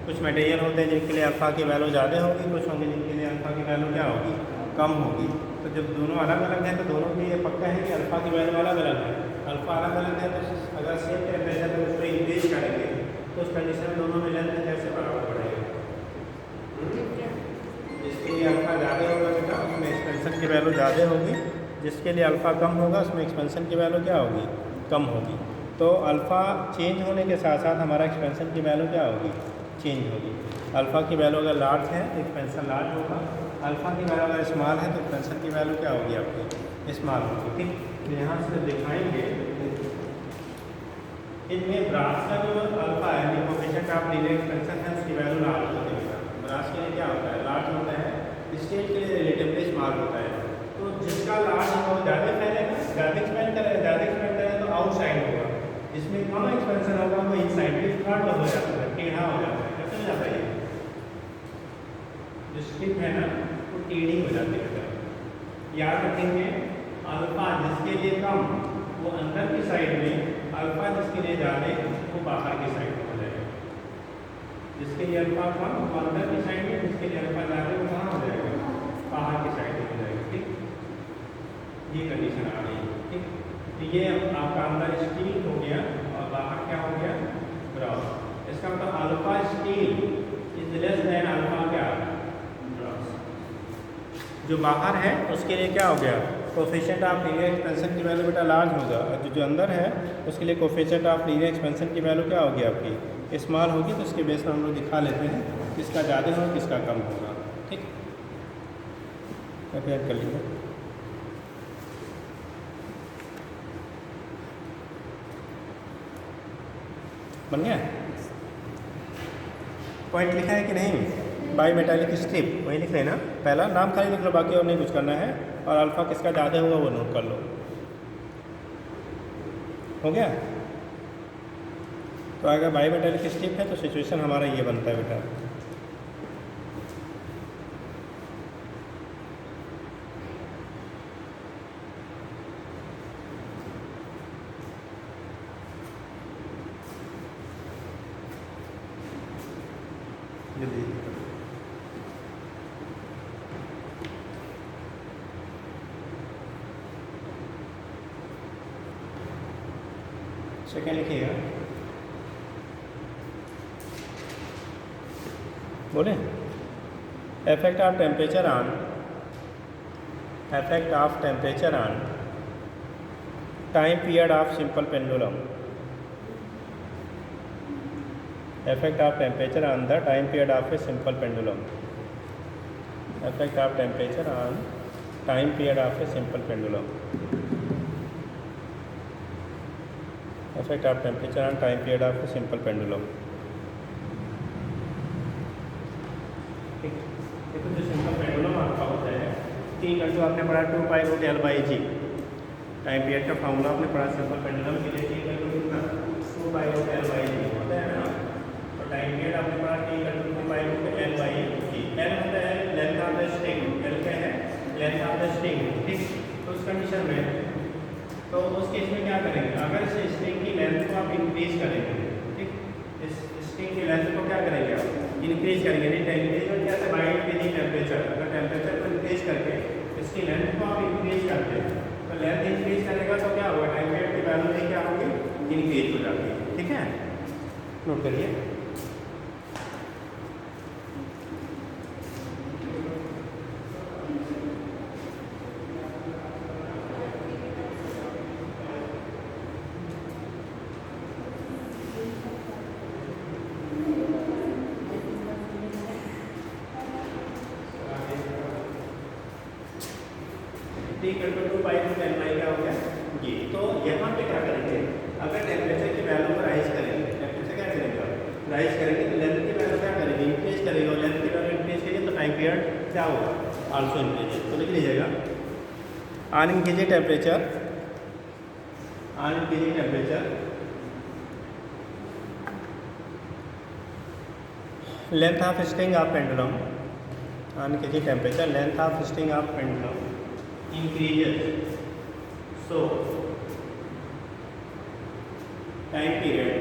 कुछ मटेरियल होते हैं जिनके लिए अल्फा की वैल्यू ज़्यादा होगी, कुछ होंगे जिनके लिए अल्फा की वैल्यू क्या होगी, कम होगी। तो जब दोनों अलग अलग हैं तो दोनों के ये पक्का है कि अल्फा की वैल्यू अलग अलग है। अल्फा अलग अलग है तो अगर सेम टेम्परेचर पर उसको इंक्रीज करेंगे तो उस कंडीशन में दोनों में लेंथ कैसे बराबर पड़ेगा। जिसके लिए अल्फा ज़्यादा होगा बेटा उसमें एक्सपेंशन की वैल्यू ज़्यादा होगी, जिसके लिए अल्फा कम होगा उसमें एक्सपेंशन की वैल्यू क्या होगी, कम होगी। तो अल्फ़ा चेंज होने के साथ साथ हमारा एक्सपेंशन की वैल्यू क्या होगी, चेंज होगी। अल्फ़ा की वैल्यू अगर लार्ज है तो एक्सपेंशन लार्ज होगा, अल्फ़ा की वैल्यू अगर स्मॉल है तो एक्सपेंशन की वैल्यू क्या होगी आपकी, स्मॉल होगी, ठीक। तो यहाँ से दिखाएंगे इनमें ब्रास का जो अल्फ़ा है, कोएफिशिएंट ऑफ लीनियर एक्सपेंशन है, उसकी वैल्यू लार्ज होती है। ब्रास के लिए क्या होता है, लार्ज होता है, स्टील के लिए रिलेटिवली स्मॉल होता है। तो जिसका लार्ज होगा ज़्यादा फैलेगा, ज़्यादा एक्सपेंड करेगा तो आउटसाइड होगा, जिसमें कम एक्सपेंशन होगा वो इनसाइड भी फ्लड हो जाता है, टेढ़ा हो जाता है, कैसे हो जाता है, जो स्टिप है ना वो टेढ़ी हो जाती है। याद रखेंगे अल्फ़ा जिसके लिए कम वो अंदर की साइड में, अल्फ़ा जिसके लिए ज़्यादा वो बाहर की साइड में हो जाएगा। जिसके लिए अल्फ़ा कम वो अंदर की साइड में, जिसके लिए अल्फ़ा ज़्यादा वो कहाँ हो जाएगा, बाहर की साइड में जाएगी, ठीक। ये कंडीशन आ रही है, ठीक। तो ये आपका अंदर स्टील हो गया और बाहर क्या हो गया, ब्रॉस। इसका मतलब alpha steel is less than alpha क्या, ब्रॉस। जो बाहर है उसके लिए क्या हो गया, कोफिशिएंट ऑफ लीनियर एक्सपेंशन की वैल्यू बेटा लार्ज होगा, और जो अंदर है उसके लिए कोफिशिएंट ऑफ लीनियर एक्सपेंशन की वैल्यू क्या होगी आपकी, स्मॉल होगी। तो इसके बेस पर हम लोग दिखा लेते हैं किसका ज़्यादा होगा किसका कम होगा, ठीक। तो याद कर लीजिए। बन गया, पॉइंट लिखा है कि नहीं, बाई मेटालिक स्ट्रिप वही लिख रहे हैं ना, पहला नाम खाली लिख लो, बाकी और नहीं कुछ करना है, और अल्फ़ा किसका ज़्यादा होगा वो नोट कर लो। हो गया। तो अगर बाई मेटालिक स्ट्रिप है तो सिचुएशन हमारा ये बनता है बेटा, सेकेंड लिखिएगा, बोले effect of temperature on time period of simple pendulum, effect of temperature on the time period of a simple pendulum, effect of temperature on time period of a simple pendulum, effect of temperature on time period of a simple pendulum। देखो जो simple pendulum आपका होता है, T कंटू आपने पढ़ा 2π√L/g, time period का formula आपने पढ़ा सिंपल पेंडुलम के लिए, टी कंटू कितना 2π√L/g होता है ना। तो टाइम पीरियड आपने पढ़ा टी कंटू 2π√L/g। एल होता है length of the string, L क्या है, लेंथ ऑफ द स्ट्रिंग, ठीक। तो उस कंडीशन में तो उस केस में क्या करेंगे, अगर इस स्ट्रिंग की लेंथ को आप इंक्रीज करेंगे, ठीक, इस स्ट्रिंग की लेंथ को क्या करेंगे आप इंक्रीज करेंगे, नहीं इंक्रीजमेंट कैसे, बाय इंक्रीजिंग टेम्परेचर। अगर टेम्परेचर को इंक्रीज करके इसकी लेंथ को आप इंक्रीज करते हैं तो लेंथ इंक्रीज करेगा तो क्या होगा, टाइम पीरियड की वैल्यू भी क्या होगी, इंक्रीज हो जाती है, ठीक है। नोट करिए, क्या हो गया ये। तो यहाँ पे क्या करेंगे, अगर टेम्परेचर की वैल्यू को राइज करेंगे, टेम्परेचर क्या करेंगे राइज करेंगे, तो लेंथ की वैल्यू क्या करेंगे, इंक्रीज करेंगे, और लेंथ की वैल्यू इंक्रीज करेंगे तो टाइम पीरियड क्या होगा, आल्सो इंक्रीज। तो लिख लीजिएगा, on increasing temperature, on increasing temperature length of string of pendulum, on increasing temperature length of string of pendulum increases, so time period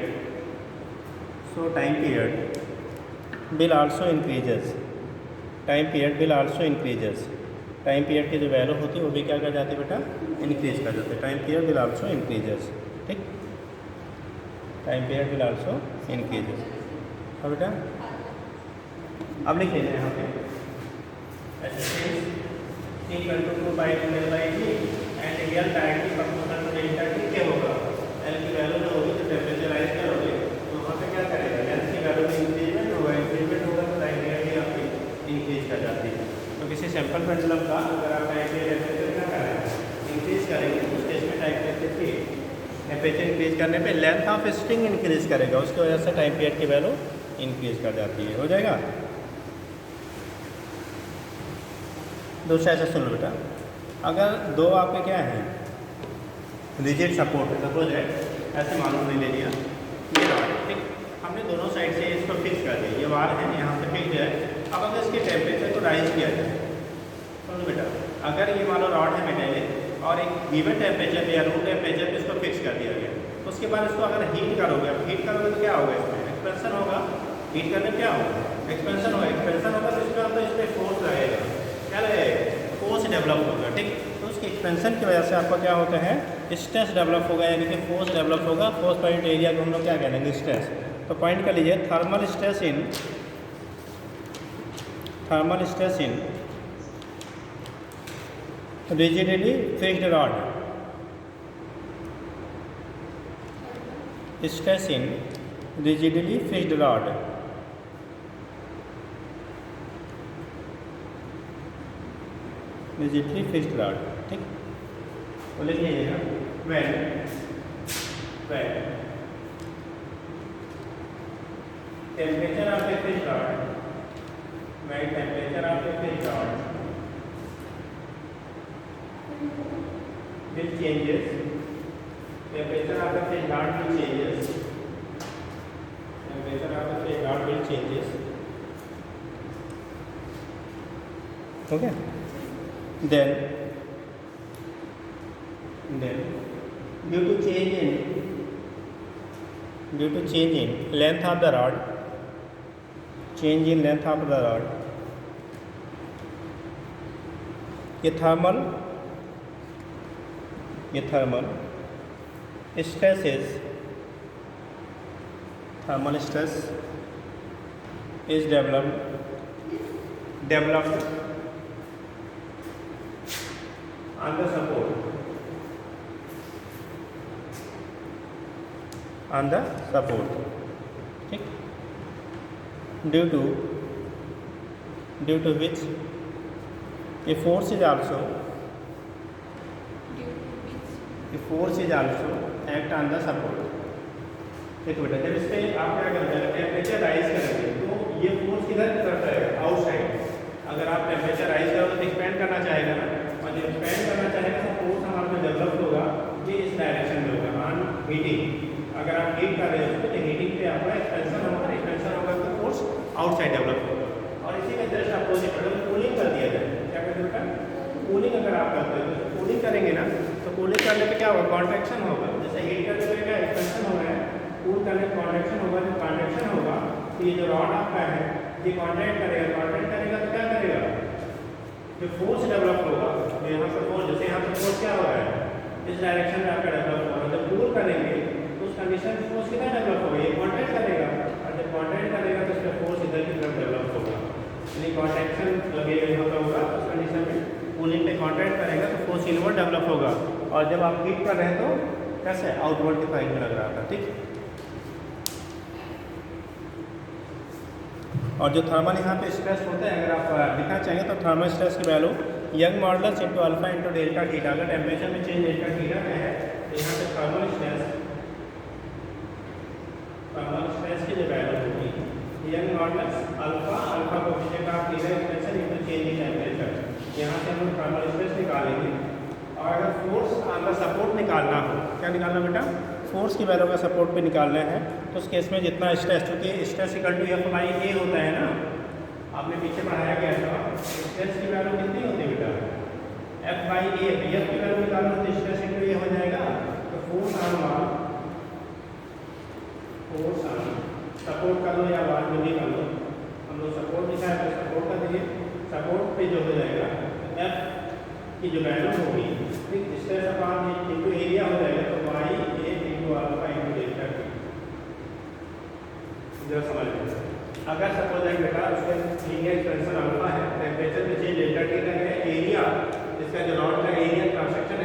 will also increases, time period will also increases, time period की जो value होती है वो भी क्या कर जाती है बेटा, इंक्रीज कर जाते हैं, time period will also increases, ठीक, time period will also increases। अब बेटा अब लिख लेते हैं यहाँ पे equal to 2π/L/g and real time की प्रपोर्शनल टू डेल्टा टी क्या होगा, एल की वैल्यू जो होगी तो टेम्परेचर राइज करोगे तो वहाँ पे क्या करेगा, लेंथ की वैल्यू में इंक्रीजमेंट होगा, इंक्रीजमेंट होगा तो टाइम पीरियड भी आपकी इंक्रीज कर जाती है। तो किसी सैंपल पेंडुलम का अगर आप टाइम पीरियड टेम्परेचर क्या करेंगे, इंक्रीज करेंगे, तो उस केस में टाइम पीरियड की टेम्परेचर इंक्रीज करने पर लेंथ ऑफ स्ट्रिंग इंक्रीज करेगा, उसकी वजह से टाइम पीरियड की वैल्यू इंक्रीज कर जाती है। हो जाएगा। दूसरा ऐसा सुनो बेटा, अगर दो आपके क्या हैं रिजिड सपोर्ट है, सपोज है ऐसे मालूम नहीं ले लिया, ये वार है, ठीक, हमने दोनों साइड से इसको फिक्स कर दिया, ये वार है यहाँ पे फिक्स है। अब अगर इसके टेम्परेचर को राइज किया जाए, सुनो बेटा, अगर ये मान लो रॉड है मेटेरियल और एक गिवन टेम्परेचर या रूम टेम्परेचर पे इसको फिक्स कर दिया गया, उसके बाद इसको अगर हीट करोगे, अब हीट करोगे तो क्या होगा, इसमें एक्सपेंशन होगा, हीट करने क्या होगा, एक्सपेंशन होगा, एक्सपेंशन होगा तो इसमें हम तो इस पर फोर्स लगेगा, क्या लगेगा, फोर्स डेवलप होगा, ठीक। तो उसके एक्सपेंशन की वजह से आपका क्या होता है, स्ट्रेस डेवलप होगा, यानी कि फोर्स डेवलप होगा। फोर्स पॉइंट एरिया को हम लोग क्या कह देंगे, स्ट्रेस। तो पॉइंट कर लीजिए thermal stress in rigidity fixed rod, stress in rigidity fixed rod, rigidly fixed rod, ठीक। तो लिख लीजिएगा when temperature of a fixed rod, when temperature of a fixed rod will changes, temperature of a fixed rod will changes, temperature of a fixed rod will changes, okay, then due to change in length of the rod, change in length of the rod, ये thermal stress is developed on the support, ठीक। due to which a force is also act on the support। देखो बेटा, जब इस पे आप क्या करेंगे, टेम्परेचर राइज करेंगे तो ये फोर्स किधर की तरफ रहेगा, आउटसाइड। अगर आप टेम्परेचर राइज करोगे तो एक्सपेंड करना चाहेगा ना, और जब एक्सपेंड करना चाहेगा तो फोर्स हमारे में डेवलप होगा, ये इस डायरेक्शन में होगा, ऑन हीटिंग। अगर आप हीट कर रहे हो तो हीटिंग पे आपका एक्सपेंशन होगा तो फोर्स आउटसाइड डेवलप होगा। और इसी का जस्ट अपोजिट अगर कूलिंग कर दिया जाए, क्या कहते हैं बेटा, कूलिंग अगर आप करते हो तो कूलिंग करेंगे ना, तो कूलिंग करने पे क्या होगा, कॉन्ट्रैक्शन होगा। जैसे हीट करने पे क्या एक्सपेंशन हो रहा है, कूल करने पे कॉन्ट्रैक्शन होगा। जब कॉन्ट्रैक्शन होगा तो ये जो रॉड आपका है ये कॉन्ट्रैक्ट करेगा तो क्या करेगा, जो फोर्स डेवलप होगा, तो यहाँ से फोर्स, जैसे यहाँ से फोर्स क्या हो रहा है, इस डायरेक्शन में आपका डेवलप होगा। जब कूल करेंगे तो उस कंडीशन में फोर्स कितना डेवलप होगा, ये कॉन्ट्रैक्ट करेगा, और जब कॉन्ट्रैक्ट करेगा तो उसका फोर्स इधर की तरफ डेवलप होगा, यानी कॉन्ट्रैक्शन लगेगा यहाँ पे होगा। उस कंडीशन में कूलिंग पे कॉन्ट्रैक्ट करेगा तो फोर्स इनवर्ड डेवलप होगा, और जब आप हीट कर रहे हैं तो कैसे आउटवर्ड के साइड में लग रहा था, ठीक। और जो थर्मल यहाँ पे स्ट्रेस होता है, अगर आप लिखना चाहिए तो थर्मल स्ट्रेस की value young modulus into alpha into delta theta. अगर टेम्परेचर में चेंज डेल्टा थीटा में है तो यहाँ पे थर्मल स्ट्रेस की जो वैल्यू होगी young modulus alpha coefficient of theta expansion into change in temperature. यहाँ से हम थर्मल स्ट्रेस निकालेंगे। और अगर फोर्स ऑन द सपोर्ट निकालना हो, क्या निकालना बेटा, फोर्स की वैल्यू का सपोर्ट पे निकालना है, तो उस केस में जितना स्ट्रेस, चूँकि stress equal to F by A होता है ना, आपने पीछे पढ़ाया गया था, स्ट्रेस की वैल्यू कितनी होती है बेटा, एफ बाई ए। एफ की वैल्यू निकालना तो स्ट्रेस इंटू ए हो जाएगा। तो फोर्स ऑन सपोर्ट कर लो या वाल जो भी कर लो, हम लोग सपोर्ट लिखा है तो सपोर्ट कर दीजिए। सपोर्ट पे जो हो जाएगा एफ की जो वैल्यू होगी, ठीक, स्ट्रेस अपॉन इंटू एरिया हो जाएगा, तो Y A into alpha into delta T. जरा समझ लो, अगर सपोज दैट बेटा उसका लीनियर एक्सपेंशन अल्फा है, टेम्परेचर में चेंज डेल्टा टी का है, एरिया इसका जो रॉड का area cross section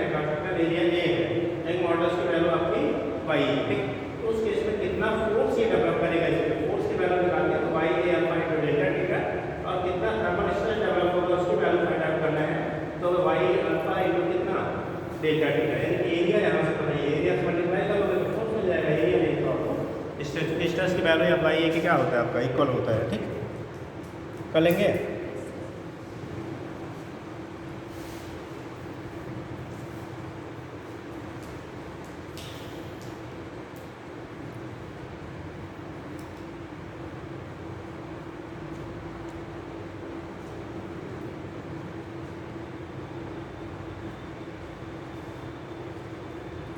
area A है, एक मॉडल्स की वैल्यू आपकी वाई है, ठीक। तो उस केस में कितना फोर्स ये डेवलप करेगा, इसके फोर्स की वैल्यू निकालनी है तो वाई ए अल्फा इंटू डेल्टा टी का, और कितना थर्मल स्ट्रेस डेवलप होगा उसकी वैल्यू फाइंड आउट करना है, तो वाई अल्फा इंटू कितना डेल्टा टी का, यानी एरिया यहाँ से पता है, एरिया से मल्टीप्लाई करोगे तो फोर्स मिल जाएगा, एरिया नहीं तो आपको स्ट्रेस की वैल्यू या वाई ए की क्या होता है आपका इक्वल होता है, ठीक। कर लेंगे।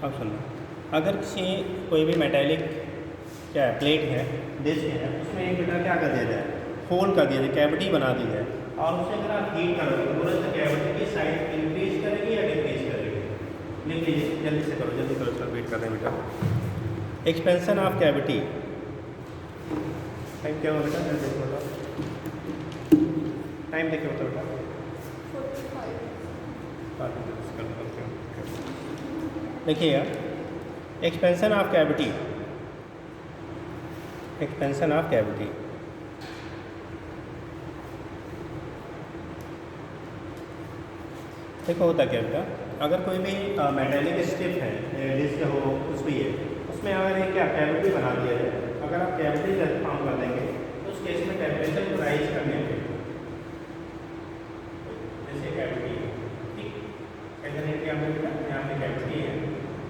अब सुनो, अगर कोई भी मेटेलिक क्या है प्लेट है, डिस्क है, उसमें एक बेटा क्या कर दिया जाए, होल कर दिया जाए, कैविटी बना दी जाए। और उससे अगर आप हीट करोगे तो बोले तो कैविटी की साइज इंक्रीज करेगी या डिक्रीज करेगी? लिख लीजिए, जल्दी से करो, जल्दी करो, सर वेट कर रहे हैं बेटा। एक्सपेंशन ऑफ कैविटी, टाइम क्या हुआ बेटा? जल्दी बताओ, टाइम देखिए बताओ बेटा। 45। देखिएगा, expansion of cavity, expansion of cavity देखो होता क्या बेटा, अगर कोई भी मेटेलिक स्ट्रिप है, डिस्क हो, कुछ भी है, उसमें अगर एक क्या कैविटी बना दिया जाए, अगर आप कैविटी फॉर्म कर देंगे तो उस केस में टेम्परेचर को राइज करने के जैसे कैविटी है, ठीक, ऐसा नहीं कि आपने बेटा यहाँ पे कैविटी है,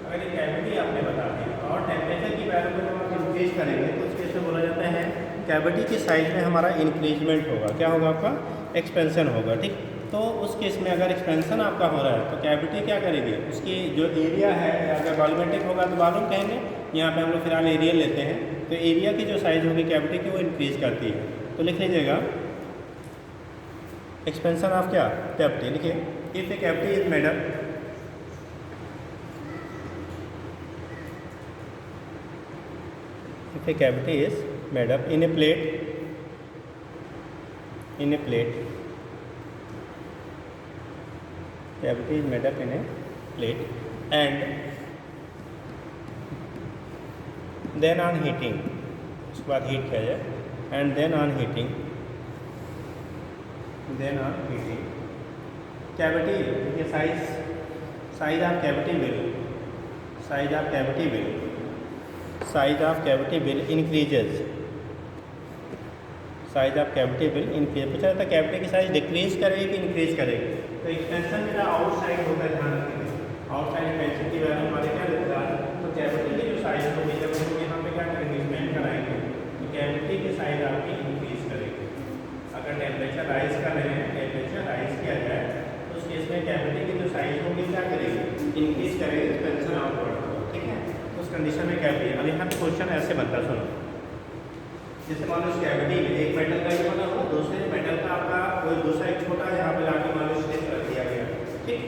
अगर ये कैविटी आपने बता दी और टेम्परेचर की वैल्यू को जब आप इंक्रीज करेंगे तो उस केस में बोला जाता है कैविटी की साइज में हमारा इंक्रीजमेंट होगा। क्या होगा? आपका एक्सपेंशन होगा, ठीक। तो उस केस में अगर एक्सपेंशन आपका हो रहा है तो कैविटी क्या करेगी? उसकी जो एरिया है, अगर वॉल्यूमेट्रिक होगा तो वॉल्यूम कहेंगे, यहाँ पे हम लोग फिलहाल एरिया लेते हैं, तो एरिया की जो साइज होगी कैविटी की वो इंक्रीज करती है। तो लिख लीजिएगा एक्सपेंशन ऑफ क्या? कैविटी। लिखिए, if A cavity is made up, if a cavity is made up in a plate, cavity is made up in a plate and then on heating, उसके बाद हीट किया जाए, and then on heating cavity, देखिए size of cavity will increases, पूछा जाता है cavity की size decrease करेगी कि इंक्रीज करेगी? तो एक्सपेंशन मेरा आउटसाइड होता है, ध्यान रखिए, आउटसाइड एक्सपेंशन की वैल्यू हमारे क्या देता है? तो कैविटी की जो साइज होगी जब हम यहाँ पे क्या करेंगे? एक्सपेंड कराएंगे तो कैविटी की साइज आपकी इंक्रीज करेगी। अगर टेम्परेचर राइज कर रहे हैं, टेम्परेचर राइज किया जाए तो उस केस में कैविटी की जो साइज होगी क्या करेगी? इंक्रीज करेगी, एक्सपेंशन आउटवर्ड, ठीक है। उस कंडीशन में क्या चाहिए? अब यहाँ पे क्वेश्चन ऐसे बनता है, सुनो, जैसे मान लो इस कैविटी में एक मेटल का ये बना हुआ, दूसरे मेटल का आपका कोई दूसरा एक छोटा यहाँ पे लाके मान लो स्टेप कर दिया गया, ठीक।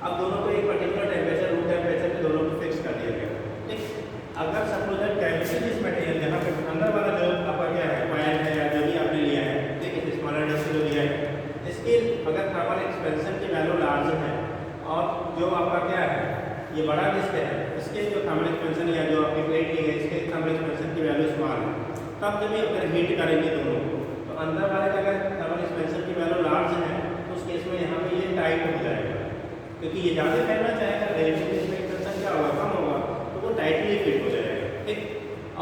अब दोनों को एक पर्टिकुलर टेम्परेचर, रूम टेम्परेचर पे दोनों को फिक्स कर दिया गया, ठीक। अगर सपोज दैट कैविटी इस मटेरियल जहाँ पे अंदर वाला जो आपका क्या है, वायर है या जो भी आपने लिया है, ठीक है, स्मॉलर डिस्क जो लिया है, इसकी अगर थर्मल एक्सपेंशन की वैल्यू लार्ज है और जो आपका क्या है ये बड़ा डिस्क है, इसके जो थर्मल एक्सपेंशन या जो आपकी प्लेट ली है इसके थर्मल एक्सपेंशन की वैल्यू स्मॉल है, तब जब ये अगर हीट करेंगे दोनों को तो अंदर वाले का अगर थर्मल एक्सपेंशन की वैल्यू लार्ज है तो उस केस में यहाँ पे ये टाइट हो जाएगा, क्योंकि ये ज़्यादा फैलना चाहेगा, रिलेटिव एक्सपेंशन क्या होगा? कम होगा, तो वो टाइटली फिट हो जाएगा, ठीक।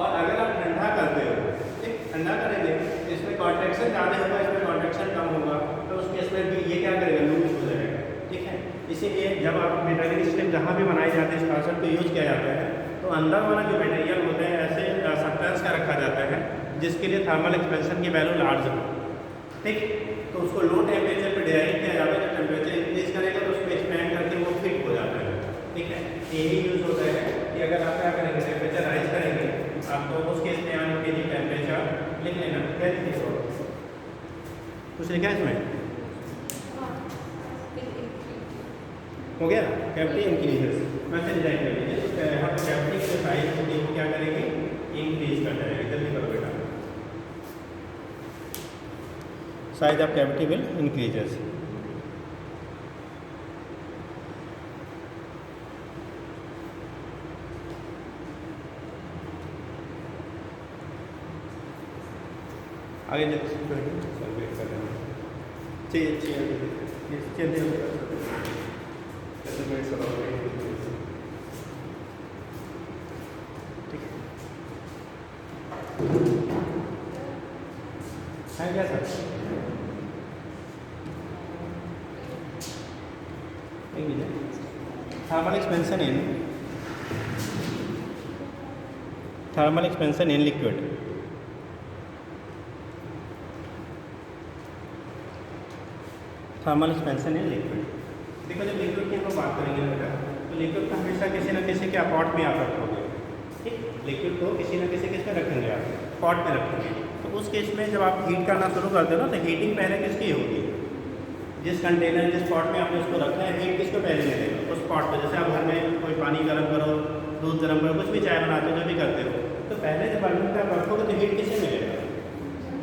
और अगर आप ठंडा करते हो, ठीक, ठंडा करेंगे तो इसमें कॉन्ट्रैक्शन ज़्यादा होगा, इसमें कॉन्ट्रैक्शन कम होगा, तो उस केस में भी ये क्या करेगा? लूज हो जाएगा, ठीक है। इसीलिए जब आप मेटेरियल स्ट्रिप जहाँ भी बनाई जाती है इस कॉन्सेप्ट को यूज़ किया जाता है तो अंदर वाला जो मटेरियल होता है ऐसे सब्सटेंस का रखा जाता है जिसके लिए थर्मल एक्सपेंशन की वैल्यू लार्ज हो, ठीक। तो उसको लो टेम्परेचर पे डिजाइन किया जाता है, जब टेम्परेचर इंक्रीज करेगा तो उसको एक्सपेंड करके वो फिट हो जाता है, ठीक है। यही यूज़ होता है कि अगर आप क्या करेंगे? टेम्परेचर राइज करेंगे आप, तो उस केस में आने के लिए टेम्परेचर लिख लेना, क्या लिखिए? कुछ लिखा है इसमें? हो गया, कैविटी इंक्रीजेस, वैसे डिजाइन कर लीजिए, तो यहाँ पर कैविटी की जो साइज होगी वो क्या करेगी? इंक्रीज कर जाएगी। जल्दी करो बेटा, size of cavity will increases. आगे जल्दी सर वेट कर रहे हैं, चलिए ठीक है क्या sir? Thermal expansion in liquid, thermal expansion in liquid. देखो जब लिक्विड की हम लोग बात करेंगे बेटा, तो लिक्विड को हमेशा किसी न किसी क्या पॉट में आप रखोगे, ठीक। लिक्विड को किसी न किसी किस में रखेंगे? आप पॉट में रखेंगे। तो उस केस में जब आप हीट करना शुरू करते हो ना, तो हीटिंग पहले किसकी होगी? जिस कंटेनर जिस पॉट में आपने उसको रखा है, हीट किसको पहले मिलेगा? उस पॉट पर। जैसे आप घर में कोई पानी गर्म करो, दूध गर्म करो, कुछ भी चाय बनाते हो, जो भी करते हो, तो पहले जब बर्नर पे आप रखोगे तो हीट किसे मिलेगा?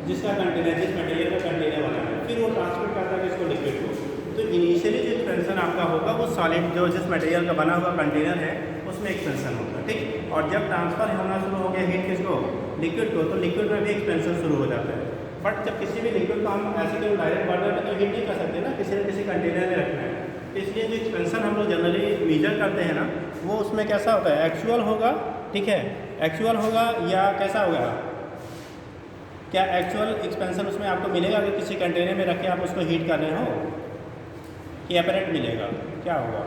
जिसका कंटेनर, जिस मटेरियल का कंटेनर बना है, फिर वो ट्रांसफर करता है इसको लिक्विड को। तो इनिशियली जो एक्सपेंशन आपका होगा वो सॉलिड, जो जिस मटेरियल का बना हुआ कंटेनर है उसमें एक्सपेंशन होगा, ठीक। और जब ट्रांसफ़र होना शुरू हो गया हीट किसको? लिक्विड को, तो लिक्विड में भी एक्सपेंशन शुरू हो जाता है। बट जब किसी भी लिक्विड को हम ऐसे तो डायरेक्ट बर्नर में तो हीट नहीं कर सकते ना, किसी न किसी कंटेनर में रखना है। तो इसलिए जो एक्सपेंशन हम लोग जनरली मेजर करते हैं ना, वो उसमें कैसा होता है? एक्चुअल होगा, ठीक है, एक्चुअल होगा या कैसा होगा? क्या एक्चुअल एक्सपेंशन उसमें आपको मिलेगा अगर किसी कंटेनर में रख के आप उसको हीट कर रहे हो, कि अपरेंट मिलेगा? क्या होगा?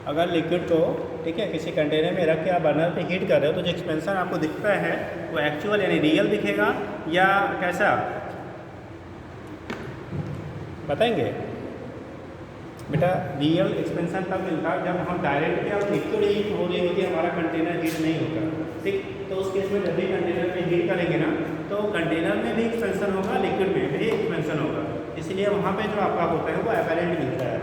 अगर लिक्विड को, ठीक है, किसी कंटेनर में रख के आप बर्नर पे हीट कर रहे हो, तो जो एक्सपेंशन आपको दिखता है वो एक्चुअल यानी रियल दिखेगा या कैसा? बताएंगे बेटा? रियल एक्सपेंशन तब मिलता है जब हम डायरेक्ट या लिक्विड हीट हो रही होगी, हमारा कंटेनर हीट नहीं होगा, ठीक। तो उस केस में जब भी कंटेनर में हीट करेंगे ना, तो कंटेनर में भी एक्सपेंशन होगा, लिक्विड में भी एक्सपेंशन होगा। इसलिए वहाँ पे जो आपका होता है वो अपरेंट मिलता है,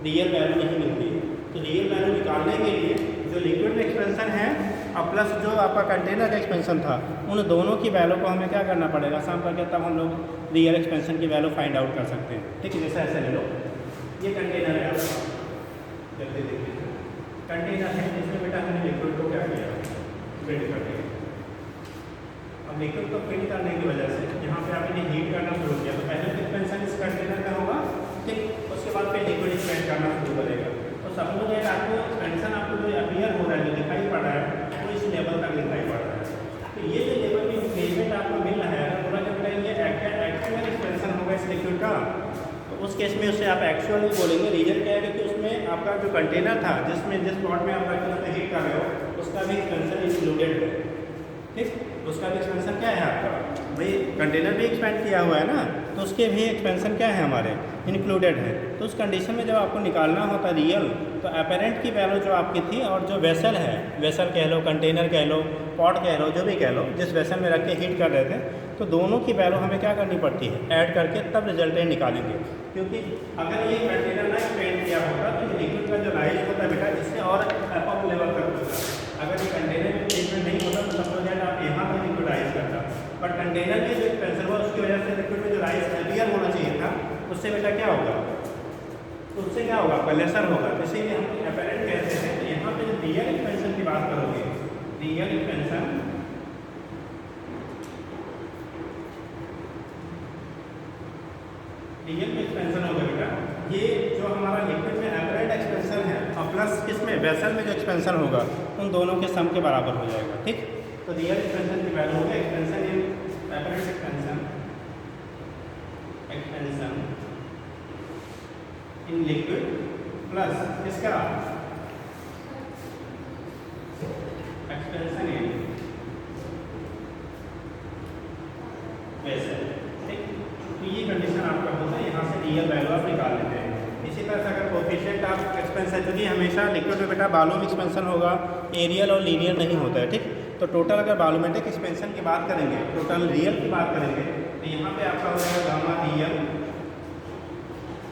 रियल वैल्यू नहीं मिलती है। तो रियल वैल्यू निकालने के लिए जो लिक्विड में एक्सपेंशन है और प्लस जो आपका कंटेनर का एक्सपेंशन था, उन दोनों की वैल्यू को हमें क्या करना पड़ेगा? सम करके तब हम लोग रियल एक्सपेंशन की वैल्यू फाइंड आउट कर सकते हैं, ठीक है। जैसे ऐसे ले लो, ये कंटेनर है आपका, जल्दी देखिए, कंटेनर है जिसमें बेटा हमने लिक्विड को क्या किया? फिल कर दिया। अब लिक्विड को फिल करने की वजह से यहाँ पे आपने हीट करना शुरू किया, तो पहले एक्सपेंशन इस कंटेनर का होगा, ठीक। उसके बाद फिर लिक्विड एक्सपेंड करना शुरू करेगा। तो सपोज दैट आपको एक्सपेंशन आपको जो अपीयर हो रहा है, जो दिखाई पड़ रहा है, वो इस लेवल तक दिखाई पड़ रहा है। तो ये जो लेवल की इंक्रीजमेंट आपको मिल रहा है, अगर पूरा जब ये एक्चुअल एक्सपेंशन होगा इस लिक्विड का, तो उस केस में उससे आप एक्चुअल ही बोलेंगे। रीजन क्या है? क्योंकि उसमें आपका जो कंटेनर था, जिस प्लॉट में आप रखकर हीट कर रहे हो, उसका भी एक्सपेंशन इंक्लूडेड है, ठीक। उसका भी एक्सपेंशन क्या है आपका? भाई कंटेनर भी एक्सपेंड किया हुआ है ना, तो उसके भी एक्सपेंशन क्या है? हमारे इंक्लूडेड है। तो उस कंडीशन में जब आपको निकालना होता रियल, तो अपेरेंट की वैल्यू जो आपकी थी और जो वेसल है, वेसल कह लो, कंटेनर कह लो, पॉट कह लो, जो भी कह लो, जिस वेसल में रख के हीट कर रहे थे, तो दोनों की वैल्यू हमें क्या करनी पड़ती है? ऐड करके तब रिजल्टेंट निकालेंगे। क्योंकि अगर ये कंटेनर ना एक्सपेंड किया होता तो ये लिक्विड का जो राइज होता है बेटा, इससे और अप लेवल तक होता। अगर ये कंटेनर में ट्रीटमेंट नहीं होता तो सपोज दैट आप यहाँ पर लिक्विड राइज करता, बट कंटेनर में जो एक्सपेंशन हुआ उसकी वजह से लिक्विड में जो राइज हेवियर होना चाहिए था, उससे बेटा क्या होगा? तो उससे क्या होगा? आपका लेसर होगा। इसीलिए हम अपरेंट कहते हैं। तो यहाँ पे जो रियल एक्सपेंशन की बात करोगे, रियल एक्सपेंशन होगा बेटा, ये जो हमारा लिक्विड में अपरेंट एक्सपेंशन है और प्लस किसमें वेसल में जो एक्सपेंशन होगा, उन दोनों के सम के बराबर हो जाएगा, ठीक। तो रियल एक्सपेंशन की वैल्यू होगा expansion in apparent expansion in liquid plus इसका एक्सपेंशन इन वेसल, ठीक। तो ये कंडीशन आपका होता है, यहाँ से रियल वैल्यू आप निकाल लेते हैं। इसी तरह से अगर कोफिशिएंट आप एक्सपेंशन, क्योंकि हमेशा लिक्विड में बेटा वॉल्यूम एक्सपेंशन होगा, एरियल और लीनियर नहीं होता है, ठीक। तो टोटल अगर वॉल्यूमेट्रिक एक्सपेंशन की बात करेंगे, टोटल रियल की बात करेंगे, तो यहाँ पे आपका हो जाएगा गामा रियल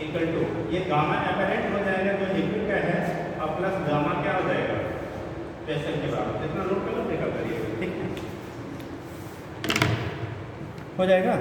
इक्वल टू, ये गामा अपरेंट हो जाएगा जो लिक्विड का है, और प्लस गामा क्या हो जाएगा? वेसल के बाद। इतना नोट कर लो, करिए, ठीक है, हो जाएगा।